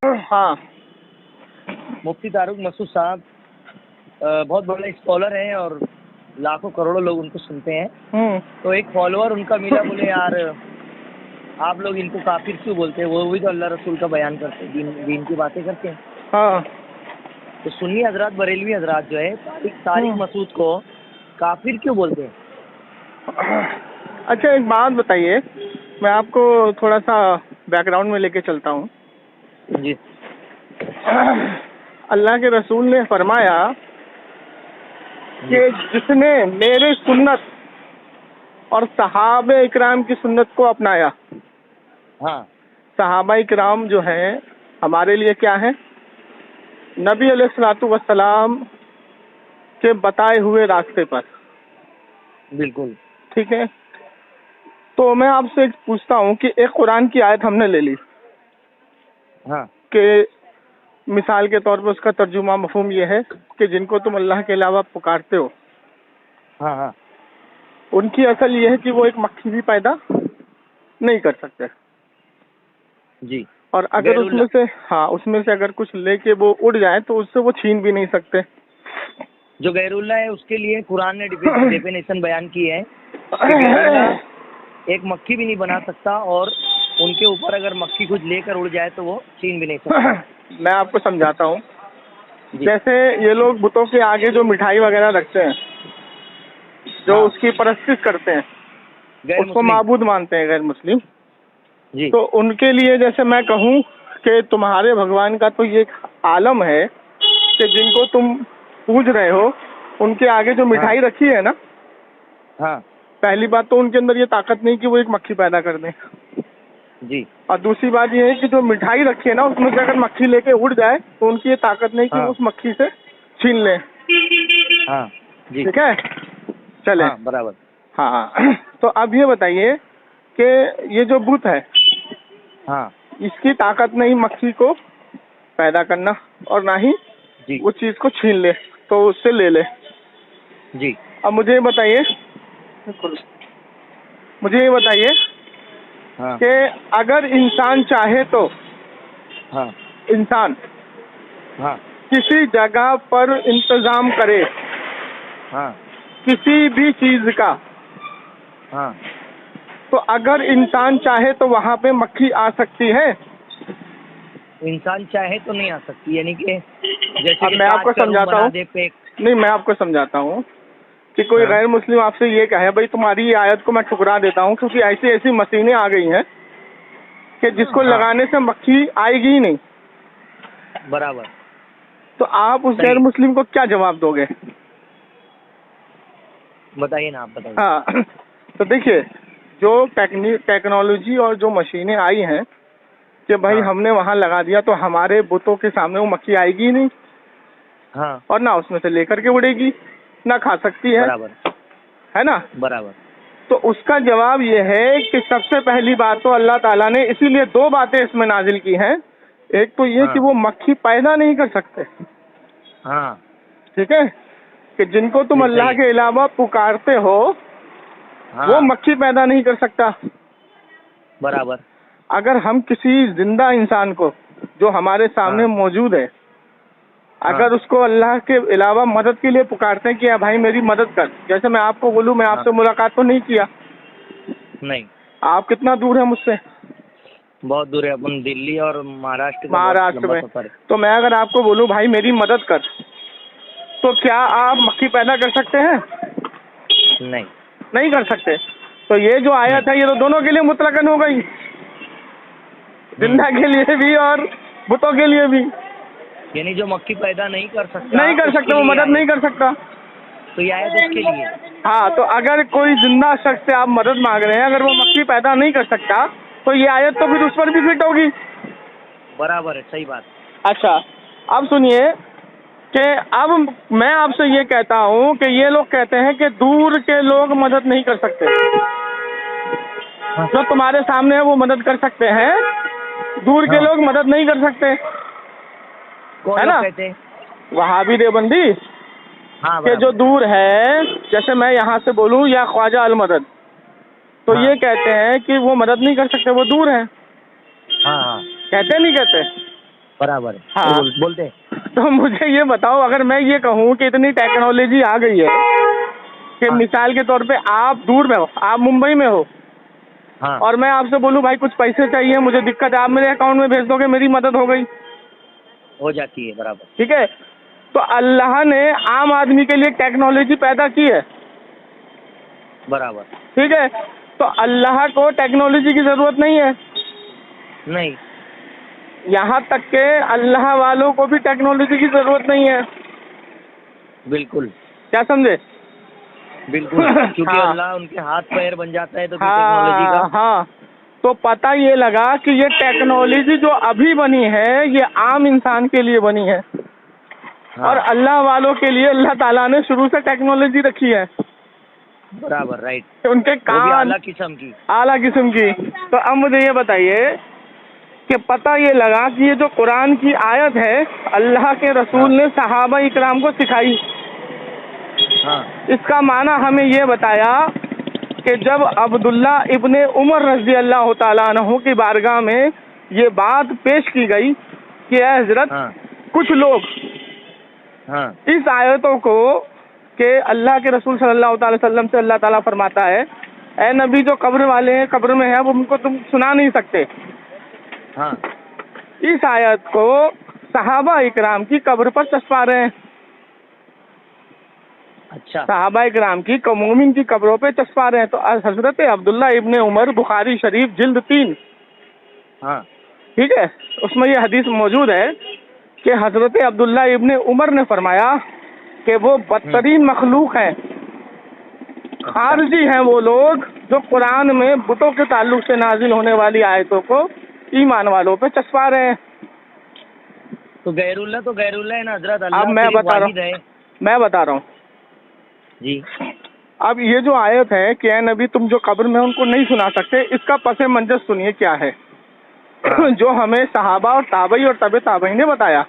ہاں مفتی طارق مسعود صاحب بہت بڑے اسکالر ہیں اور لاکھوں کروڑوں لوگ ان کو سنتے ہیں. تو ایک فالوور ان کا ملا, بولے یار آپ لوگ ان کو کافر کیوں بولتے ہیں, وہ بھی تو اللہ رسول کا بیان کرتے ہیں, دین کی باتیں کرتے ہیں. ہاں تو سنی حضرات, بریلوی حضرات جو ہے طارق مسعود کو کافر کیوں بولتے ہیں؟ اچھا ایک بات بتائیے, میں آپ کو تھوڑا سا بیک گراؤنڈ میں لے کے چلتا ہوں. جی. اللہ کے رسول نے فرمایا کہ جس نے میرے سنت اور صحابہ اکرام کی سنت کو اپنایا. ہاں, صحابہ اکرام جو ہیں ہمارے لیے کیا ہے؟ نبی علیہ الصلوۃ والسلام کے بتائے ہوئے راستے پر. بالکل ٹھیک ہے. تو میں آپ سے پوچھتا ہوں کہ ایک قرآن کی آیت ہم نے لے لی. ہاں. کہ مثال کے طور پر اس کا ترجمہ مفہوم یہ ہے کہ جن کو تم اللہ کے علاوہ پکارتے ہو, ہاں ہاں, ان کی اصل یہ ہے کہ وہ ایک مکھی بھی پیدا نہیں کر سکتے. جی. اور اگر اس میں سے اس میں سے اگر کچھ لے کے وہ اڑ جائے تو اس سے وہ چھین بھی نہیں سکتے. جو غیر اللہ ہے اس کے لیے قرآن نے ڈیفینیشن بیان کی ہے کہ غیر اللہ ایک مکھی بھی نہیں بنا سکتا, اور ان کے اوپر اگر مکھی کچھ لے کر اڑ جائے تو وہ چھین بھی نہیں سکتا. میں آپ کو سمجھاتا ہوں. جی. جیسے یہ لوگ بتوں کے آگے جو مٹھائی وغیرہ رکھتے ہیں, جو اس کی پرستش کرتے ہیں, اس کو معبود مانتے ہیں غیر مسلم. جی. تو ان کے لیے جیسے میں کہوں کہ تمہارے بھگوان کا تو یہ ایک عالم ہے کہ جن کو تم پوج رہے ہو, ان کے آگے جو مٹھائی رکھی ہے نا, ہاں, پہلی بات تو ان کے اندر یہ طاقت نہیں کہ وہ ایک مکھی پیدا کر دیں. جی. اور دوسری بات یہ ہے کہ جو مٹھائی رکھی ہے نا, اس میں سے اگر مکھی لے کے اڑ جائے تو ان کی یہ طاقت نہیں کہ وہ اس مکھی سے چھین لیں. ہاں. جی. ٹھیک ہے, چلے. برابر. ہاں. تو اب یہ بتائیے کہ یہ جو بت ہے, ہاں, اس کی طاقت نہیں مکھی کو پیدا کرنا اور نہ ہی جی, وہ چیز کو چھین لے تو اس سے لے لے. جی. اب مجھے یہ بتائیے ہاں, کہ اگر انسان چاہے تو ہاں, انسان ہاں, کسی جگہ پر انتظام کرے ہاں, کسی بھی چیز کا, ہاں, تو اگر انسان چاہے تو وہاں پہ مکھی آ سکتی ہے؟ انسان چاہے تو نہیں آ سکتی, یعنی کہ جیسے اب کہ میں آپ کو کاٹ کا روم سمجھاتا بنا ہوں. دے پیک. نہیں, میں آپ کو سمجھاتا ہوں کہ کوئی غیر مسلم آپ سے یہ کہے بھائی تمہاری یہ آیت کو میں ٹھکرا دیتا ہوں کیونکہ ایسی ایسی مشینیں آ گئی ہیں کہ جس کو لگانے سے مکھی آئے گی ہی نہیں. برابر. تو آپ اس غیر مسلم کو کیا جواب دو گے؟ بتائیے نا, آپ بتائیے. ہاں, تو دیکھیے جو ٹیکنالوجی اور جو مشینیں آئی ہیں کہ بھائی ہم نے وہاں لگا دیا تو ہمارے بتوں کے سامنے وہ مکھی آئے گی نہیں, ہاں, اور نہ اس میں سے لے کر کے اڑے گی, نہ کھا سکتی ہے, ہے نا. برابر. تو اس کا جواب یہ ہے کہ سب سے پہلی بات تو اللہ تعالیٰ نے اسی لیے دو باتیں اس میں نازل کی ہیں. ایک تو یہ کہ وہ مکھی پیدا نہیں کر سکتے, ہاں, ٹھیک ہے, کہ جن کو تم اللہ کے علاوہ پکارتے ہو وہ مکھی پیدا نہیں کر سکتا. برابر. اگر ہم کسی زندہ انسان کو جو ہمارے سامنے موجود ہے, اگر اس کو اللہ کے علاوہ مدد کے لیے پکارتے ہیں کہ بھائی میری مدد کر, جیسے میں آپ کو بولوں میں آپ سے ملاقات تو نہیں کیا, نہیں, آپ کتنا دور ہیں مجھ سے؟ بہت دور ہے, اپن دلی اور مہاراشٹر میں. تو میں اگر آپ کو بولوں بھائی میری مدد کر, تو کیا آپ مکھی پیدا کر سکتے ہیں؟ نہیں, نہیں کر سکتے. تو یہ جو آیت ہے یہ تو دونوں کے لیے مطلقاً ہو گئی, زندہ کے لیے بھی اور بتوں کے لیے بھی. یعنی جو مکھی پیدا نہیں کر سکتا وہ مدد نہیں کر سکتا, تو یہ آیت اس کے لیے. ہاں, تو اگر کوئی زندہ شخص سے آپ مدد مانگ رہے ہیں, اگر وہ مکھی پیدا نہیں کر سکتا تو یہ آیت تو پھر اس پر بھی فٹ ہوگی. برابر ہے, صحیح بات. اچھا, اب سنیے کہ اب میں آپ سے یہ کہتا ہوں کہ یہ لوگ کہتے ہیں کہ دور کے لوگ مدد نہیں کر سکتے, جو تمہارے سامنے ہے وہ مدد کر سکتے ہیں, دور کے لوگ مدد نہیں کر سکتے, ہے نا. وہابی دیوبندی کہ جو دور ہے, جیسے میں یہاں سے بولوں یا خواجہ المدد, تو یہ کہتے ہیں کہ وہ مدد نہیں کر سکتے, وہ دور ہیں. کہتے نہیں کہتے؟ برابر. ہاں بولتے. تو مجھے یہ بتاؤ، اگر میں یہ کہوں کہ اتنی ٹیکنالوجی آ گئی ہے کہ مثال کے طور پہ آپ دور میں ہو، آپ ممبئی میں ہو، اور میں آپ سے بولوں بھائی کچھ پیسے چاہیے، مجھے دقت ہے، آپ میرے اکاؤنٹ میں بھیج دو گے، میری مدد ہو گئی، ہو جاتی ہے. برابر. ٹھیک ہے. تو اللہ نے عام آدمی کے لیے ٹیکنالوجی پیدا کی ہے. برابر. ٹھیک ہے. تو اللہ کو ٹیکنالوجی کی ضرورت نہیں ہے. نہیں. یہاں تک کہ اللہ والوں کو بھی ٹیکنالوجی کی ضرورت نہیں ہے. بالکل. کیا سمجھے؟ بالکل. کیونکہ اللہ ان کے ہاتھ پیر بن جاتا ہے تو ٹیکنالوجی کا. ہاں. تو پتہ یہ لگا کہ یہ ٹیکنالوجی جو ابھی بنی ہے یہ عام انسان کے لیے بنی ہے، اور اللہ والوں کے لیے اللہ تعالیٰ نے شروع سے ٹیکنالوجی رکھی ہے. برابر. رائٹ. ان کے کام اعلیٰ قسم کی. اعلیٰ قسم کی. تو اب مجھے یہ بتائیے کہ پتہ یہ لگا کہ یہ جو قرآن کی آیت ہے اللہ کے رسول نے صحابہ اکرام کو سکھائی. اس کا معنی ہمیں یہ بتایا کہ جب عبداللہ ابن عمر رضی اللہ تعالیٰ عنہ کی بارگاہ میں یہ بات پیش کی گئی کہ اے حضرت کچھ لوگ اس آیتوں کو کہ اللہ کے رسول صلی اللہ تعالی وسلم سے اللہ تعالیٰ فرماتا ہے اے نبی جو قبر والے ہیں قبر میں ہیں اب ان کو تم سنا نہیں سکتے، اس آیت کو صحابہ اکرام کی قبر پر چسپا رہے ہیں. اچھا. صحابہ اکرام کی مومن کی قبروں پہ چسپا رہے ہیں. تو حضرت عبداللہ ابن عمر بخاری شریف جلد 3 ٹھیک ہے، اس میں یہ حدیث موجود ہے کہ حضرت عبداللہ ابن عمر نے فرمایا کہ وہ بدترین مخلوق ہیں، خارجی ہیں وہ لوگ جو قرآن میں بتوں کے تعلق سے نازل ہونے والی آیتوں کو ایمان والوں پہ چسپا رہے ہیں. تو غیر اللہ ہے نا حضرت. اب میں بتا رہا ہوں جی. اب یہ جو آیت ہے کہ اے نبی تم جو قبر میں ان کو نہیں سنا سکتے، اس کا پس منظر سنیے کیا ہے جو ہمیں صحابہ اور تابعی اور طب تابعی نے بتایا.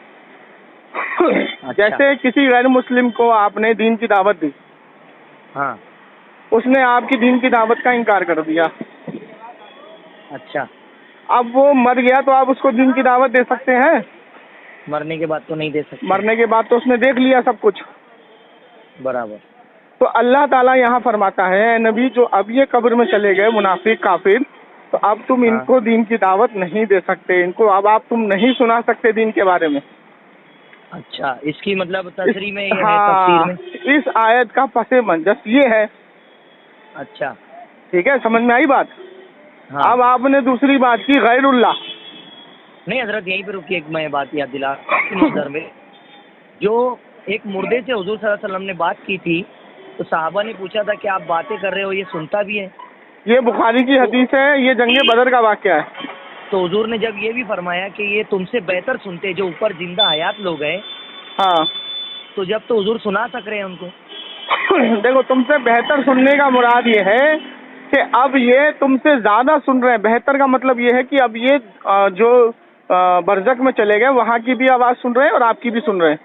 جیسے کسی غیر مسلم کو آپ نے دین کی دعوت دی، اس نے آپ کی دین کی دعوت کا انکار کر دیا. اچھا. اب وہ مر گیا تو آپ اس کو دین کی دعوت دے سکتے ہیں؟ مرنے کے بعد تو نہیں دے سکتے. مرنے کے بعد تو اس نے دیکھ لیا سب کچھ. برابر. تو اللہ تعالیٰ یہاں فرماتا ہے اے نبی جو اب یہ قبر میں چلے گئے منافق کافر، تو اب تم ان کو دین کی دعوت نہیں دے سکتے، ان کو اب آپ تم نہیں سنا سکتے دین کے بارے میں. اچھا. اس کی مطلب تشریح میں یہ ہے، تفسیر میں اس آیت کا پس منظر یہ ہے. اچھا ٹھیک ہے، سمجھ میں آئی بات؟ اب آپ نے دوسری بات کی غیر اللہ. نہیں حضرت یہیں پہ رکیے، میں بات یاد دلا نظر میں جو ایک مردے سے حضور صلی اللہ علیہ وسلم نے بات کی تھی تو صحابہ نے پوچھا تھا کہ آپ باتیں کر رہے ہو یہ سنتا بھی ہے؟ یہ بخاری کی حدیث ہے، یہ جنگ بدر کا واقعہ ہے. تو حضور نے جب یہ بھی فرمایا کہ یہ تم سے بہتر سنتے جو اوپر زندہ حیات لوگ ہیں، تو جب تو حضور سنا سک رہے ہیں ان کو. دیکھو تم سے بہتر سننے کا مراد یہ ہے کہ اب یہ تم سے زیادہ سن رہے ہیں. بہتر کا مطلب یہ ہے کہ اب یہ جو برزخ میں چلے گئے وہاں کی بھی آواز سن رہے ہیں اور آپ کی بھی سن رہے ہیں.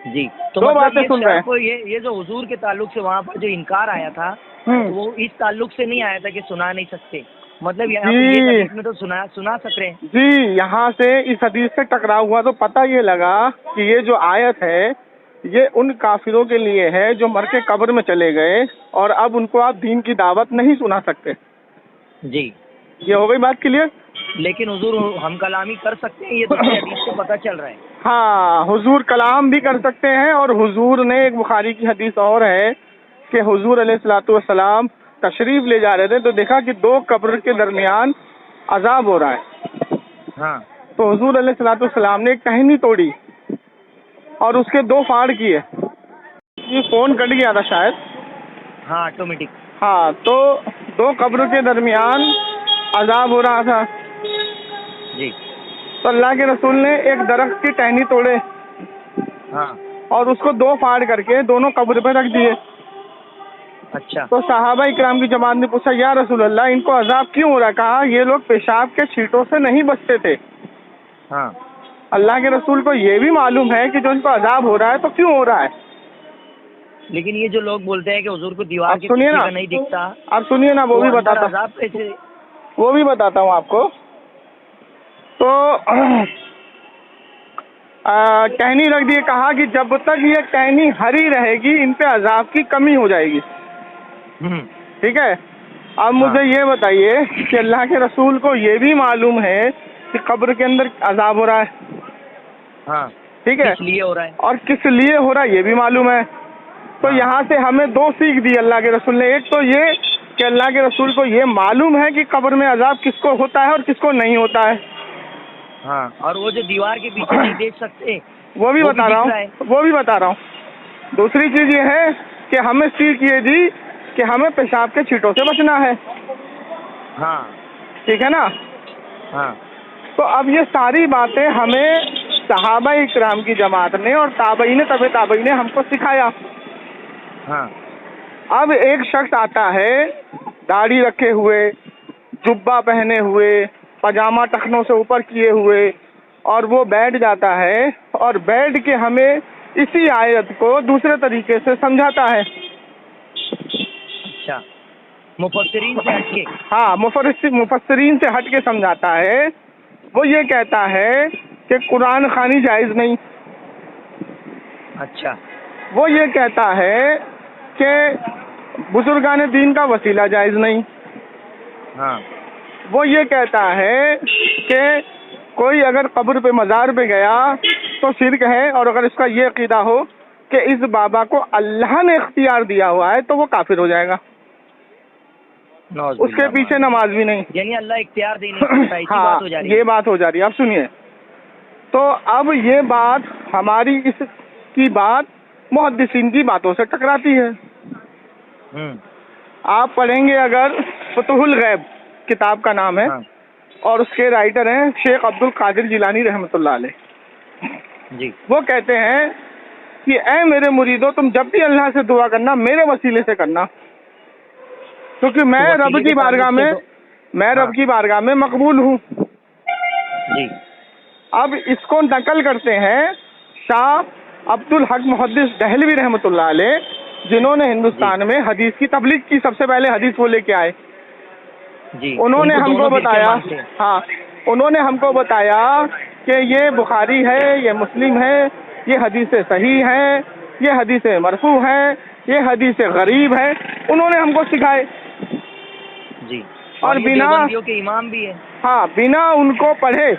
جی. تو دو مطلب باتیں سن رہے ہیں. یہ جو حضور کے تعلق سے وہاں پر جو انکار آیا تھا وہ اس تعلق سے نہیں آیا تھا کہ سنا نہیں سکتے، مطلب یہاں حدیث میں تو سنا سک رہے ہیں. جی یہاں سے اس حدیث سے ٹکراؤ ہوا تو پتہ یہ لگا کہ یہ جو آیت ہے یہ ان کافروں کے لیے ہے جو مر کے قبر میں چلے گئے اور اب ان کو آپ دین کی دعوت نہیں سنا سکتے. جی یہ ہو گئی بات کلیئر. لیکن حضور ہم کلامی کر سکتے ہیں، یہ تو حدیث سے پتہ چل رہا ہے. ہاں حضور کلام بھی کر سکتے ہیں، اور حضور نے ایک بخاری کی حدیث اور ہے کہ حضور علیہ الصلوۃ والسلام تشریف لے جا رہے تھے تو دیکھا کہ 2 قبر کے درمیان عذاب ہو رہا ہے. تو حضور علیہ الصلوۃ والسلام نے ایک ٹہنی توڑی اور اس کے 2 پھاڑ کیے. یہ فون کٹ گیا تھا شاید. آٹومیٹک. تو 2 قبر کے درمیان عذاب ہو رہا تھا. جی. تو اللہ کے رسول نے ایک درخت کی ٹہنی توڑے اور اس کو 2 پھاڑ کر کے دونوں قبر پہ رکھ دیے. اچھا. تو صحابہ اکرام کی جماعت نے پوچھا یا رسول اللہ ان کو عذاب کیوں ہو رہا ہے؟ کہا یہ لوگ پیشاب کے چھینٹوں سے نہیں بچتے تھے. اللہ کے رسول کو یہ بھی معلوم ہے کہ جو ان کو عذاب ہو رہا ہے تو کیوں ہو رہا ہے. لیکن یہ جو لوگ بولتے ہیں کہ حضور کو دیوار کے سنیے نا، نہیں دکھتا، اب سنیے نا وہ بھی بتاتا ہوں آپ کو. تو ٹہنی رکھ دیے, کہا کہ جب تک یہ ٹہنی ہری رہے گی ان پہ عذاب کی کمی ہو جائے گی. ٹھیک ہے, اب مجھے یہ بتائیے کہ اللہ کے رسول کو یہ بھی معلوم ہے کہ قبر کے اندر عذاب ہو رہا ہے. ہاں ٹھیک ہے, کس لیے ہو رہا ہے اور کس لیے ہو رہا ہے یہ بھی معلوم ہے. تو یہاں سے ہمیں دو سیکھ دی اللہ کے رسول نے. ایک تو یہ کہ اللہ کے رسول کو یہ معلوم ہے کہ قبر میں عذاب کس کو ہوتا ہے اور کس کو نہیں ہوتا ہے. ہاں, اور وہ جو دیوار کے پیچھے نہیں دیکھ سکتے وہ بھی بتا رہا ہوں. دوسری چیز یہ ہے کہ ہمیں سیکھ یہ دی کہ ہمیں پیشاب کے چھینٹوں سے بچنا ہے. ہاں ٹھیک ہے نا. ہاں, تو اب یہ ساری باتیں ہمیں صحابہ اکرام کی جماعت نے اور تابعین تبع تابعین نے ہم کو سکھایا. ہاں, اب ایک شخص آتا ہے داڑھی رکھے ہوئے, جبہ پہنے ہوئے, پاجامہ ٹخنوں سے اوپر کیے ہوئے, اور وہ بیٹھ جاتا ہے اور بیٹھ کے ہمیں اسی آیت کو دوسرے طریقے سے سمجھاتا ہے. اچھا, مفسرین سے ہٹ کے. ہاں, مفسرین سے ہٹ کے سمجھاتا ہے. وہ یہ کہتا ہے کہ قرآن خوانی جائز نہیں. اچھا, وہ یہ کہتا ہے کہ بزرگان دین کا وسیلہ جائز نہیں. ہاں, وہ یہ کہتا ہے کہ کوئی اگر قبر پہ مزار پہ گیا تو شرک ہے, اور اگر اس کا یہ عقیدہ ہو کہ اس بابا کو اللہ نے اختیار دیا ہوا ہے تو وہ کافر ہو جائے گا. اس کے پیچھے نماز بھی نہیں. یعنی اللہ اختیار دینے کی ہاں, یہ بات ہو جا رہی ہے. اب سنیے, تو اب یہ بات ہماری اس کی بات محدثین کی باتوں سے ٹکراتی ہے. آپ پڑھیں گے اگر فتح الغیب کتاب کا نام ہے, اور اس کے رائٹر ہیں شیخ عبد القادر جیلانی رحمۃ اللہ علیہ. جی, وہ کہتے ہیں کہ اے میرے مریدو, تم جب بھی اللہ سے دعا کرنا میرے وسیلے سے کرنا, کیونکہ میں رب کی بارگاہ میں مقبول ہوں. جی, اب اس کو نقل کرتے ہیں شاہ عبد الحق محدث دہلوی رحمۃ اللہ علیہ, جنہوں نے ہندوستان میں حدیث کی تبلیغ کی. سب سے پہلے حدیث وہ لے کے آئے. جی, انہوں نے ہم کو بتایا, ہاں, انہوں نے ہم کو بتایا کہ یہ بخاری ہے, یہ مسلم ہے, یہ حدیث صحیح ہے, یہ حدیث مرفوع ہے, یہ حدیث غریب ہے. انہوں نے ہم کو سکھائے. جی, اور بنا کے امام بھی ہے. ہاں, بنا ان کو پڑھے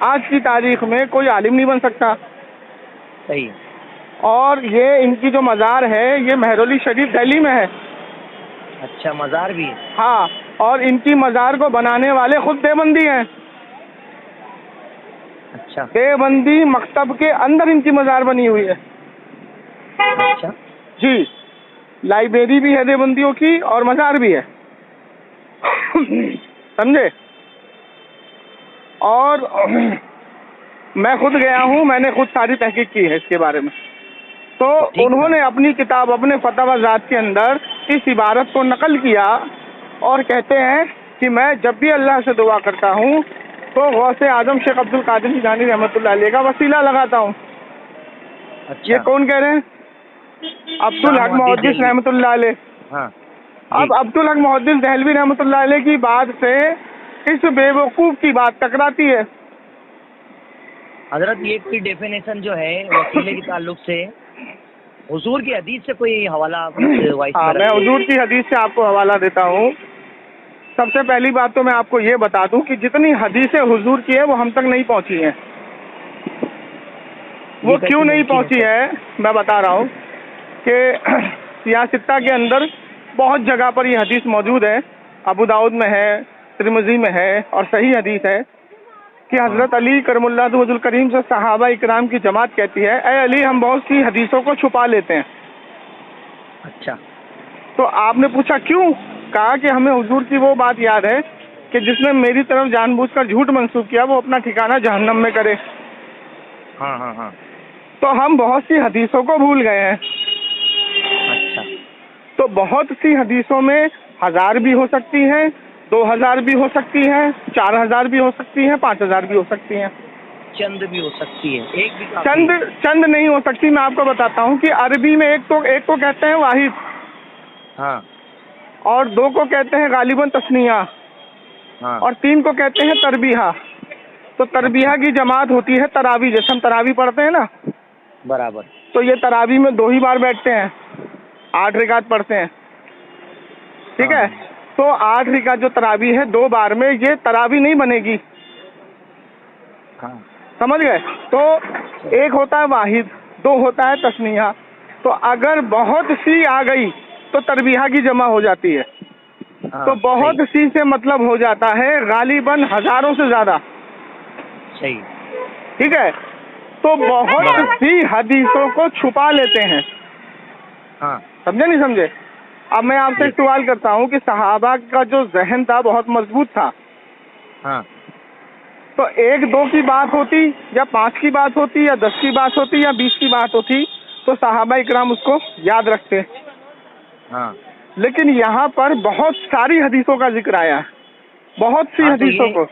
آج کی تاریخ میں کوئی عالم نہیں بن سکتا. صحیح. اور یہ ان کی جو مزار ہے یہ مہرولی شریف دہلی میں ہے. اچھا, مزار بھی ہے. ہاں, اور ان کی مزار کو بنانے والے خود دیوبندی ہیں. اچھا, دیوبندی مکتب کے اندر ان کی مزار بنی ہوئی ہے. اچھا, جی, لائبریری بھی ہے دیوبندیوں کی اور مزار بھی ہے. سمجھے. اور میں خود گیا ہوں, میں نے خود ساری تحقیق کی ہے اس کے بارے میں. تو انہوں نے اپنی کتاب اپنے فتاوی ذات کے اندر اس عبارت کو نقل کیا اور کہتے ہیں کہ میں جب بھی اللہ سے دعا کرتا ہوں تو غوث اعظم شیخ عبد القادر جیلانی رحمۃ اللہ علیہ کا وسیلہ لگاتا ہوں. اچھا, یہ کون کہہ رہے ہیں؟ عبد الحق محدث رحمۃ اللہ علیہ. ہاں, اب عبد الحق محدث دہلوی رحمۃ اللہ علیہ کی بات سے اس بے وقوف کی بات ٹکراتی ہے. حضرت یہ کوئی ڈیفینیشن جو ہے وسیلے کے تعلق سے حضور کی حدیث سے کوئی حوالہ؟ ہاں, میں حضور کی حدیث سے آپ کو حوالہ دیتا ہوں. سب سے پہلی بات تو میں آپ کو یہ بتا دوں کہ جتنی حدیثیں حضور کی ہیں وہ ہم تک نہیں پہنچی ہیں. وہ کیوں نہیں پہنچی ہے میں بتا رہا ہوں کہ سیاہ ستہ کے اندر بہت جگہ پر یہ حدیث موجود ہے. ابو داؤد میں ہے, ترمذی میں ہے, اور صحیح حدیث ہے کہ حضرت علی کرم اللہ وجہ الکریم سے صحابہ اکرام کی جماعت کہتی ہے, اے علی ہم بہت سی حدیثوں کو چھپا لیتے ہیں. اچھا, تو آپ نے پوچھا کیوں؟ کہا کہ ہمیں حضور کی وہ بات یاد ہے کہ جس نے میری طرف جان بوجھ کر جھوٹ منسوخ کیا وہ اپنا ٹھکانہ جہنم میں کرے. ہاں ہاں ہاں, تو ہم بہت سی حدیثوں کو بھول گئے ہیں. اچھا, تو بہت سی حدیثوں میں 1000 بھی ہو سکتی ہیں, 2000 بھی ہو سکتی ہیں, 4000 بھی ہو سکتی ہیں, 5000 بھی ہو سکتی ہیں, چند بھی ہو سکتی ہے, ایک بھی چند نہیں ہو سکتی. میں آپ کو بتاتا ہوں کہ عربی میں ایک کو کہتے ہیں واحد, ہاں, اور 2 کو کہتے ہیں غالباً تثنیہ, ہاں, اور 3 کو کہتے ہیں تربیحہ. تو تربیہ کی جماعت ہوتی ہے تراوی، جیسے ہم تراوی پڑھتے ہیں نا، برابر. تو یہ تراوی میں 2 ہی بار بیٹھتے ہیں، 8 رکعت پڑھتے ہیں، ٹھیک ہے. تو 8 رکعت جو تراوی ہے 2 بار میں، یہ تراوی نہیں بنے گی، سمجھ گئے. تو ایک ہوتا ہے واحد، 2 ہوتا ہے تثنیہ. تو اگر بہت سی آ گئی تو تربیہ کی جمع ہو جاتی ہے. تو بہت سی سے مطلب ہو جاتا ہے غالباً ہزاروں سے زیادہ. صحیح. ٹھیک ہے. تو بہت سی حدیثوں کو چھپا لیتے ہیں. سمجھے نہیں سمجھے؟ اب میں آپ سے ایک سوال کرتا ہوں کہ صحابہ کا جو ذہن تھا بہت مضبوط تھا. تو 1 2 کی بات ہوتی یا 5 کی بات ہوتی یا 10 کی بات ہوتی یا 20 کی بات ہوتی تو صحابہ اکرام اس کو یاد رکھتے. لیکن یہاں پر بہت ساری حدیثوں کا ذکر آیا ہے، بہت سی حدیثوں کو.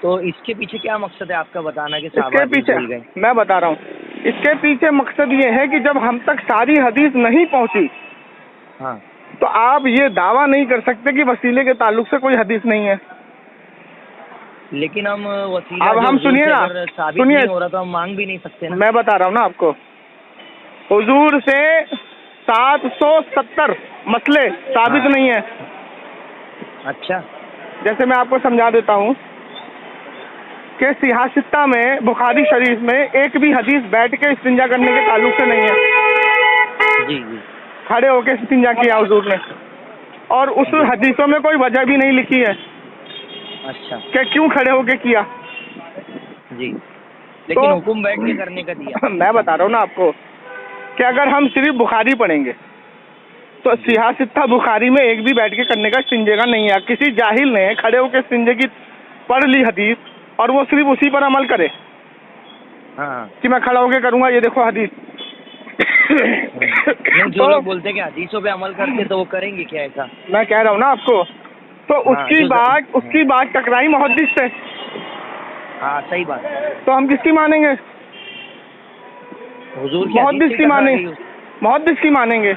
تو اس کے پیچھے کیا مقصد ہے آپ کا بتانا کہ اس کے پیچھے میں بتا رہا ہوں، اس کے پیچھے مقصد یہ ہے کہ جب ہم تک ساری حدیث نہیں پہنچی تو آپ یہ دعویٰ نہیں کر سکتے کہ وسیلے کے تعلق سے کوئی حدیث نہیں ہے. لیکن ہم وسیلہ اب ہم سنیے نا، سنیے ہو رہا تو ہم مانگ بھی نہیں سکتے نا. میں بتا رہا ہوں نا آپ کو، حضور سے 770 مسئلے ثابت نہیں ہیں. اچھا. جیسے میں آپ کو سمجھا دیتا ہوں کہ صحیح ستہ میں بخاری شریف میں ایک بھی حدیث بیٹھ کے استنجا کرنے کے تعلق سے نہیں ہے. جی جی. کھڑے ہو کے استنجا کیا حضور نے، اور اس حدیثوں میں کوئی وجہ بھی نہیں لکھی ہے. اچھا. کہ کیوں کھڑے ہو کے کیا. جی. لیکن حکم بیٹھ کے کرنے کا دیا. میں بتا رہا ہوں نا آپ کو کہ اگر ہم صرف بخاری پڑھیں گے تو صحیح ستہ بخاری میں ایک بھی بیٹھ کے کرنے کا استنجے کا نہیں ہے. کسی جاہل نے کھڑے ہو کے استنجے کی پڑھ لی حدیث اور وہ صرف اسی پر عمل کرے کہ میں کھڑا ہو کے کروں گا، یہ دیکھو حدیث. جو لوگ بولتے کہ حدیثوں پہ عمل کرتے تو وہ کریں گے کیا ایسا؟ میں کہہ رہا ہوں نا آپ کو، تو اس کی بات ٹکرائی محدث سے. ہاں صحیح بات. تو ہم کس کی مانیں گے؟ حضور محدث کی مانیں، محدث کی مانیں گے.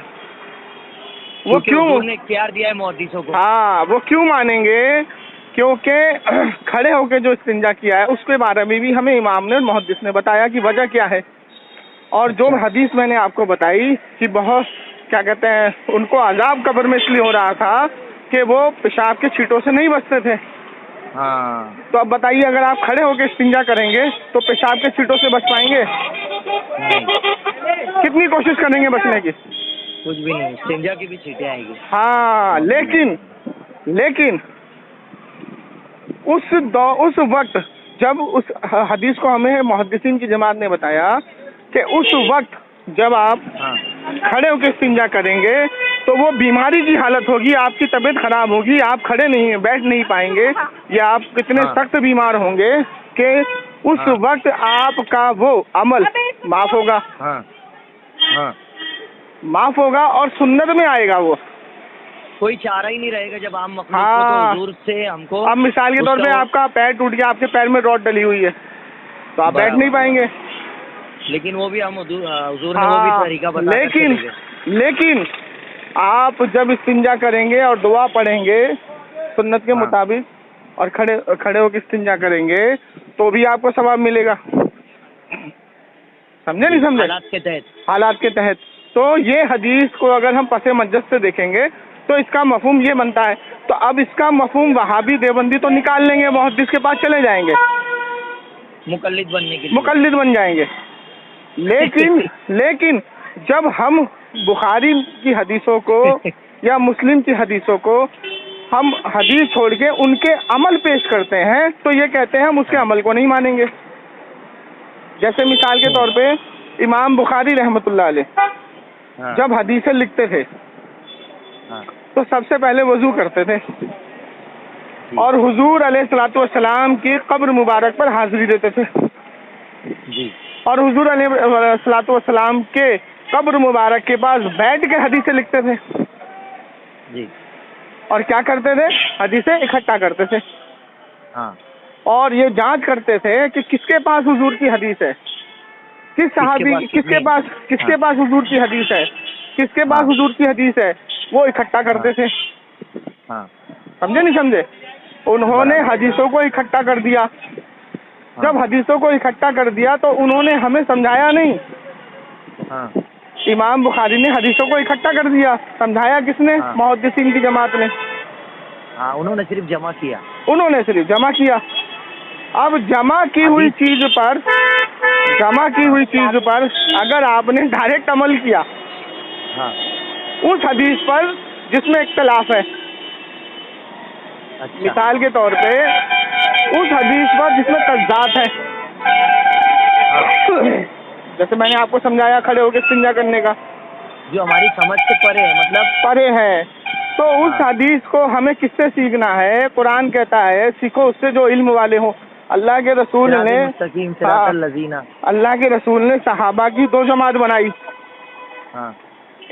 وہ کیوں نے اختیار دیا ہے محدثوں کو. ہاں وہ کیوں مانیں گے؟ کیونکہ کھڑے ہو کے جو استنجا کیا ہے اس کے بارے میں بھی ہمیں امام نے محدث نے بتایا کہ وجہ کیا ہے. اور جو حدیث میں نے آپ کو بتائی کہ بہت کیا کہتے ہیں ان کو عذاب قبر میں اس لیے ہو رہا تھا کہ وہ پیشاب کے چھینٹوں سے نہیں بچتے تھے. تو اب بتائیے اگر آپ کھڑے ہو کے استنجا کریں گے تو پیشاب کے چھینٹوں سے بچ پائیں گے؟ کتنی کوشش کریں گے بچنے کی؟ کچھ بھی نہیں. استنجا کی بھی چھینٹیں آئیں گی. ہاں لیکن اس وقت جب اس حدیث کو ہمیں محدثین کی جماعت نے بتایا کہ اس وقت جب آپ کھڑے ہو کے استنجا کریں گے تو وہ بیماری کی حالت ہوگی، آپ کی طبیعت خراب ہوگی، آپ کھڑے نہیں بیٹھ نہیں پائیں گے، یا آپ کتنے سخت بیمار ہوں گے کہ اس وقت آپ کا وہ عمل معاف ہوگا، معاف ہوگا اور سنت میں آئے گا. وہ کوئی چارہ ہی نہیں رہے گا جب عام مخلوق کو تو حضور سے ہم کو. اب مثال کے طور پہ آپ کا پیر ٹوٹ گیا، آپ کے پیر میں راڈ ڈلی ہوئی ہے تو آپ بیٹھ نہیں پائیں گے. لیکن وہ بھی ہم حضور نے وہ بھی طریقہ بتایا. لیکن آپ جب استنجا کریں گے اور دعا پڑھیں گے سنت کے مطابق اور کھڑے ہو کے استنجا کریں گے تو بھی آپ کو ثواب ملے گا. سمجھے نہیں سمجھے؟ حالات کے تحت. تو یہ حدیث کو اگر ہم پس منظر سے دیکھیں گے تو اس کا مفہوم یہ بنتا ہے. تو اب اس کا مفہوم وہابی دیوبندی تو نکال لیں گے، محدث کے پاس چلے جائیں گے، مقلد بننے کے مقلد بن جائیں گے. لیکن جب ہم بخاری کی حدیثوں کو یا مسلم کی حدیثوں کو ہم حدیث چھوڑ کے ان کے عمل پیش کرتے ہیں تو یہ کہتے ہیں ہم اس کے عمل کو نہیں مانیں گے. جیسے مثال کے طور پہ امام بخاری رحمۃ اللہ علیہ جب حدیثیں لکھتے تھے تو سب سے پہلے وضو کرتے تھے اور حضور علیہ الصلوۃ والسلام کی قبر مبارک پر حاضری دیتے تھے. اور حضور علیہ الصلوۃ والسلام کے قبر مبارک کے پاس بیٹھ کے حدیثیں لکھتے تھے. اور کیا کرتے تھے؟ حدیثیں اکٹھا کرتے تھے. اور یہ جانچ کرتے تھے کہ کس کے پاس حضور کی حدیث ہے، کس صحابی کس کے پاس حضور کی حدیث ہے، کس کے پاس حضور کی حدیث ہے، وہ اکٹھا کرتے تھے. سمجھے نہیں سمجھے؟ انہوں نے حدیثوں کو اکٹھا کر دیا جب حدیثوں کو اکٹھا کر دیا تو انہوں نے ہمیں سمجھایا نہیں. امام بخاری نے حدیثوں کو اکٹھا کر دیا, سمجھایا کس نے؟ محدثین کی جماعت نے. انہوں نے صرف جمع کیا. انہوں نے صرف جمع کیا. اب جمع کی ہوئی چیز پر اگر آپ نے ڈائریکٹ عمل کیا اس حدیث پر جس میں اختلاف ہے, مثال کے طور پہ اس حدیث پر جس میں تضاد ہے, جیسے میں نے آپ کو سمجھایا کھڑے ہو کے استنجا کرنے کا, جو ہماری سمجھ سے پرے ہے, مطلب پرے ہے, تو اس حدیث کو ہمیں کس سے سیکھنا ہے؟ قرآن کہتا ہے سیکھو اس سے جو علم والے ہوں. اللہ کے رسول نے صحابہ کی 2 جماعت بنائی.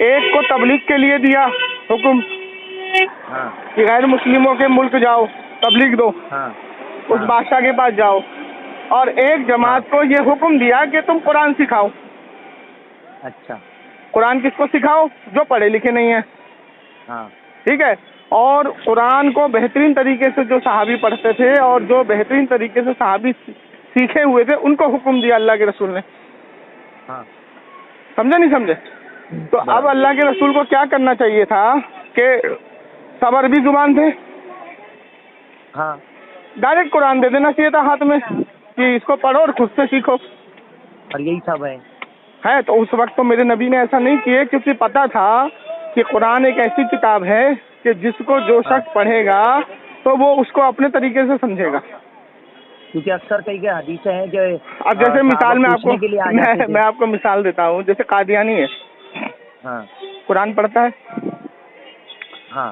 ایک کو تبلیغ کے لیے دیا حکم کہ غیر مسلموں کے ملک جاؤ تبلیغ دو, اس بادشاہ کے پاس جاؤ, اور ایک جماعت کو یہ حکم دیا کہ تم قرآن سکھاؤ. اچھا, قرآن کس کو سکھاؤ؟ جو پڑھے لکھے نہیں ہیں. ٹھیک ہے, اور قرآن کو بہترین طریقے سے جو صحابی پڑھتے تھے اور جو بہترین طریقے سے صحابی سیکھے ہوئے تھے ان کو حکم دیا اللہ کے رسول نے. سمجھے نہیں سمجھے؟ تو اب اللہ کے رسول کو کیا کرنا چاہیے تھا کہ صبر بھی زبان تھے, ڈائریکٹ قرآن دے دینا چاہیے تھا ہاتھ میں کہ اس کو پڑھو اور خود سے سیکھو. اور یہی سب ہے. تو اس وقت تو میرے نبی نے ایسا نہیں کیے, کیونکہ پتا تھا کہ قرآن ایک ایسی کتاب ہے کہ جس کو جو شخص پڑھے گا تو وہ اس کو اپنے طریقے سے سمجھے گا. کیونکہ اکثر کئی کے حدیثیں ہیں کہ اب جیسے مثال میں آپ کو مثال دیتا ہوں, جیسے قادیانی ہے, قرآن پڑھتا ہے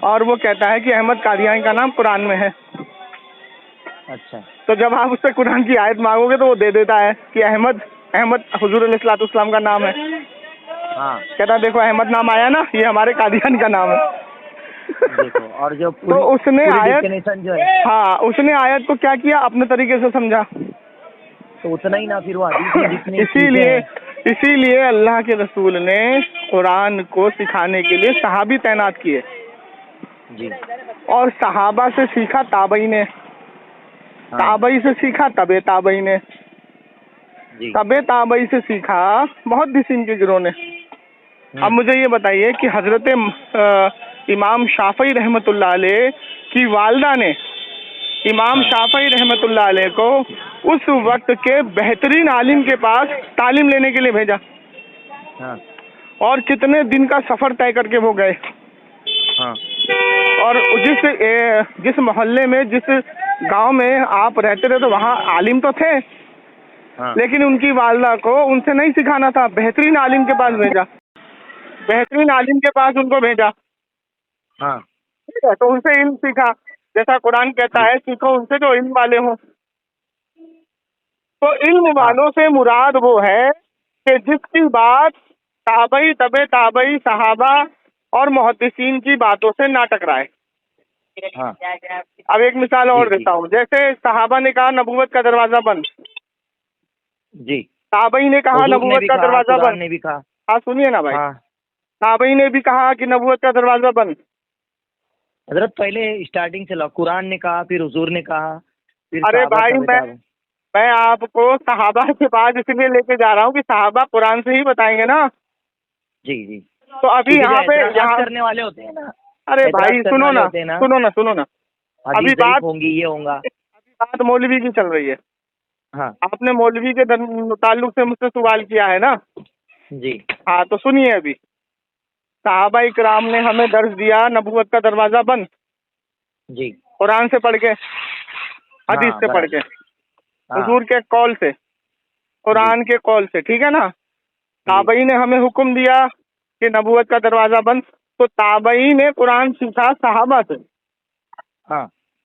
اور وہ کہتا ہے کہ احمد قادیانی کا نام قرآن میں ہے. اچھا, تو جب آپ اس سے قرآن کی آیت مانگو گے تو وہ دے دیتا ہے کہ احمد حضور علیہ الصلوۃ والسلام کا نام ہے. کہتا ہے دیکھو احمد نام آیا نا, یہ ہمارے قادیانی کا نام ہے. دیکھو, اور جو تو اس نے آیت کو کیا کیا؟ اپنے طریقے سے سمجھا. تو اتنا ہی نہ, پھر وہ حدیث اسی لیے اللہ کے رسول نے قرآن کو سکھانے کے لیے صحابی تعینات کیے. جی, اور صحابہ سے سیکھا تابعی نے, تابعی سے سیکھا تبع تابعی نے, تبع تابعی سے سیکھا محدثین کے گروہ نے. اب مجھے یہ بتائیے کہ حضرت امام شافعی رحمۃ اللہ علیہ کی والدہ نے امام شافعی رحمۃ اللہ علیہ کو اس وقت کے بہترین عالم کے پاس تعلیم لینے کے لیے بھیجا, اور کتنے دن کا سفر طے کر کے وہ گئے. اور جس محلے میں جس گاؤں میں آپ رہتے رہے تو وہاں عالم تو تھے, لیکن ان کی والدہ کو ان سے نہیں سکھانا تھا, بہترین عالم کے پاس بھیجا, بہترین عالم کے پاس ان کو بھیجا. ٹھیک ہے, تو ان سے علم سیکھا, جیسا قرآن کہتا ہے سیکھو ان سے جو علم والے ہوں. تو علم والوں سے مراد وہ ہے کہ جس کی بات تابعی تبع تابعی صحابہ اور محدثین کی باتوں سے نہ ٹکرائے. اب ایک مثال اور دیتا ہوں, جیسے صحابہ نے کہا نبوت کا دروازہ بند, جی, تابعی نے کہا نبوت کا دروازہ بند. ہاں سنیے نا بھائی, تابعی نے بھی کہا کہ نبوت کا دروازہ بند. حضرت پہلے اسٹارٹنگ سے قرآن نے کہا, پھر حضور نے کہا, ارے بھائی میں آپ کو صحابہ کے بعد اس لیے لے کے جا رہا ہوں کہ صحابہ قرآن سے ہی بتائیں گے نا. جی جی, تو ابھی یہاں پہ کرنے والے ہوتے ہیں نا. ارے بھائی سنو نا, ابھی بات ہوں گی, یہ ہوگا, ابھی بات مولوی کی چل رہی ہے. آپ نے مولوی کے تعلق سے مجھ سے سوال کیا ہے نا. جی, ہاں تو سنیے, ابھی صحابہ اکرام نے ہمیں درس دیا نبوت کا دروازہ بند. جی, قرآن سے پڑھ کے, حدیث سے پڑھ کے, حضور کے قول سے, قرآن کے قول سے. ٹھیک ہے نا. تابعی نے ہمیں حکم دیا کہ نبوت کا دروازہ بند, تو تابعی نے قرآن سیکھا صحابہ سے.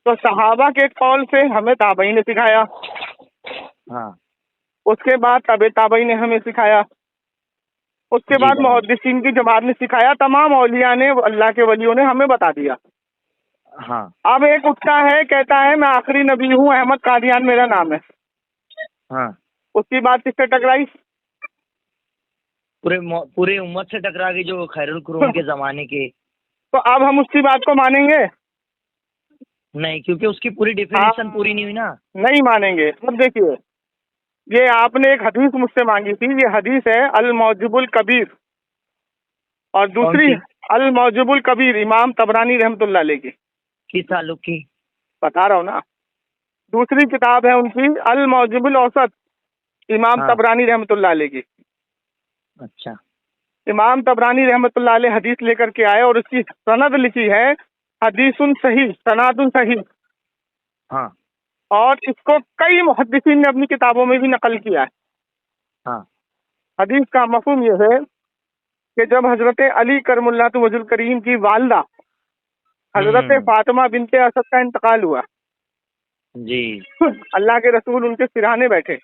تو صحابہ کے قول سے ہمیں تابعی نے سکھایا. اس کے بعد تبع تابعی نے ہمیں سکھایا. اس کے بعد محدثین کی جماعت نے سکھایا. تمام اولیاء نے, اللہ کے ولیوں نے ہمیں بتا دیا. اب ایک اٹھتا ہے کہتا ہے میں آخری نبی ہوں, احمد قادیان میرا نام ہے. اس کی بات کس سے ٹکرائی؟ پورے امت سے ٹکرا گئی, جو خیر القرون کے زمانے کے. تو اب ہم اس کی بات کو مانیں گے؟ نہیں, کیونکہ اس کی پوری ڈیفینیشن پوری نہیں ہوئی نا. نہیں مانیں گے. اب دیکھیے یہ آپ نے ایک حدیث مجھ سے مانگی تھی، یہ حدیث ہے الموجب الکبیر، اور دوسری الموجب الکبیر امام طبرانی رحمۃ اللہ علیہ کی. کس تعلق کی؟ بتا رہا ہوں نا. دوسری کتاب ہے ان کی الموجب الاوسط، امام طبرانی رحمۃ اللہ علیہ کی. اچھا. امام طبرانی رحمۃ اللہ علیہ حدیث لے کر کے آئے اور اس کی سند لکھی ہے حدیث صحیح سناد صحیح. ہاں. اور اس کو کئی محدثین نے اپنی کتابوں میں بھی نقل کیا ہے. ہاں. حدیث کا مفہوم یہ ہے کہ جب حضرت علی کرم اللہ وجہ الکریم کی والدہ حضرت فاطمہ بنت اسد کا انتقال ہوا جی، اللہ کے رسول ان کے سرہانے بیٹھے،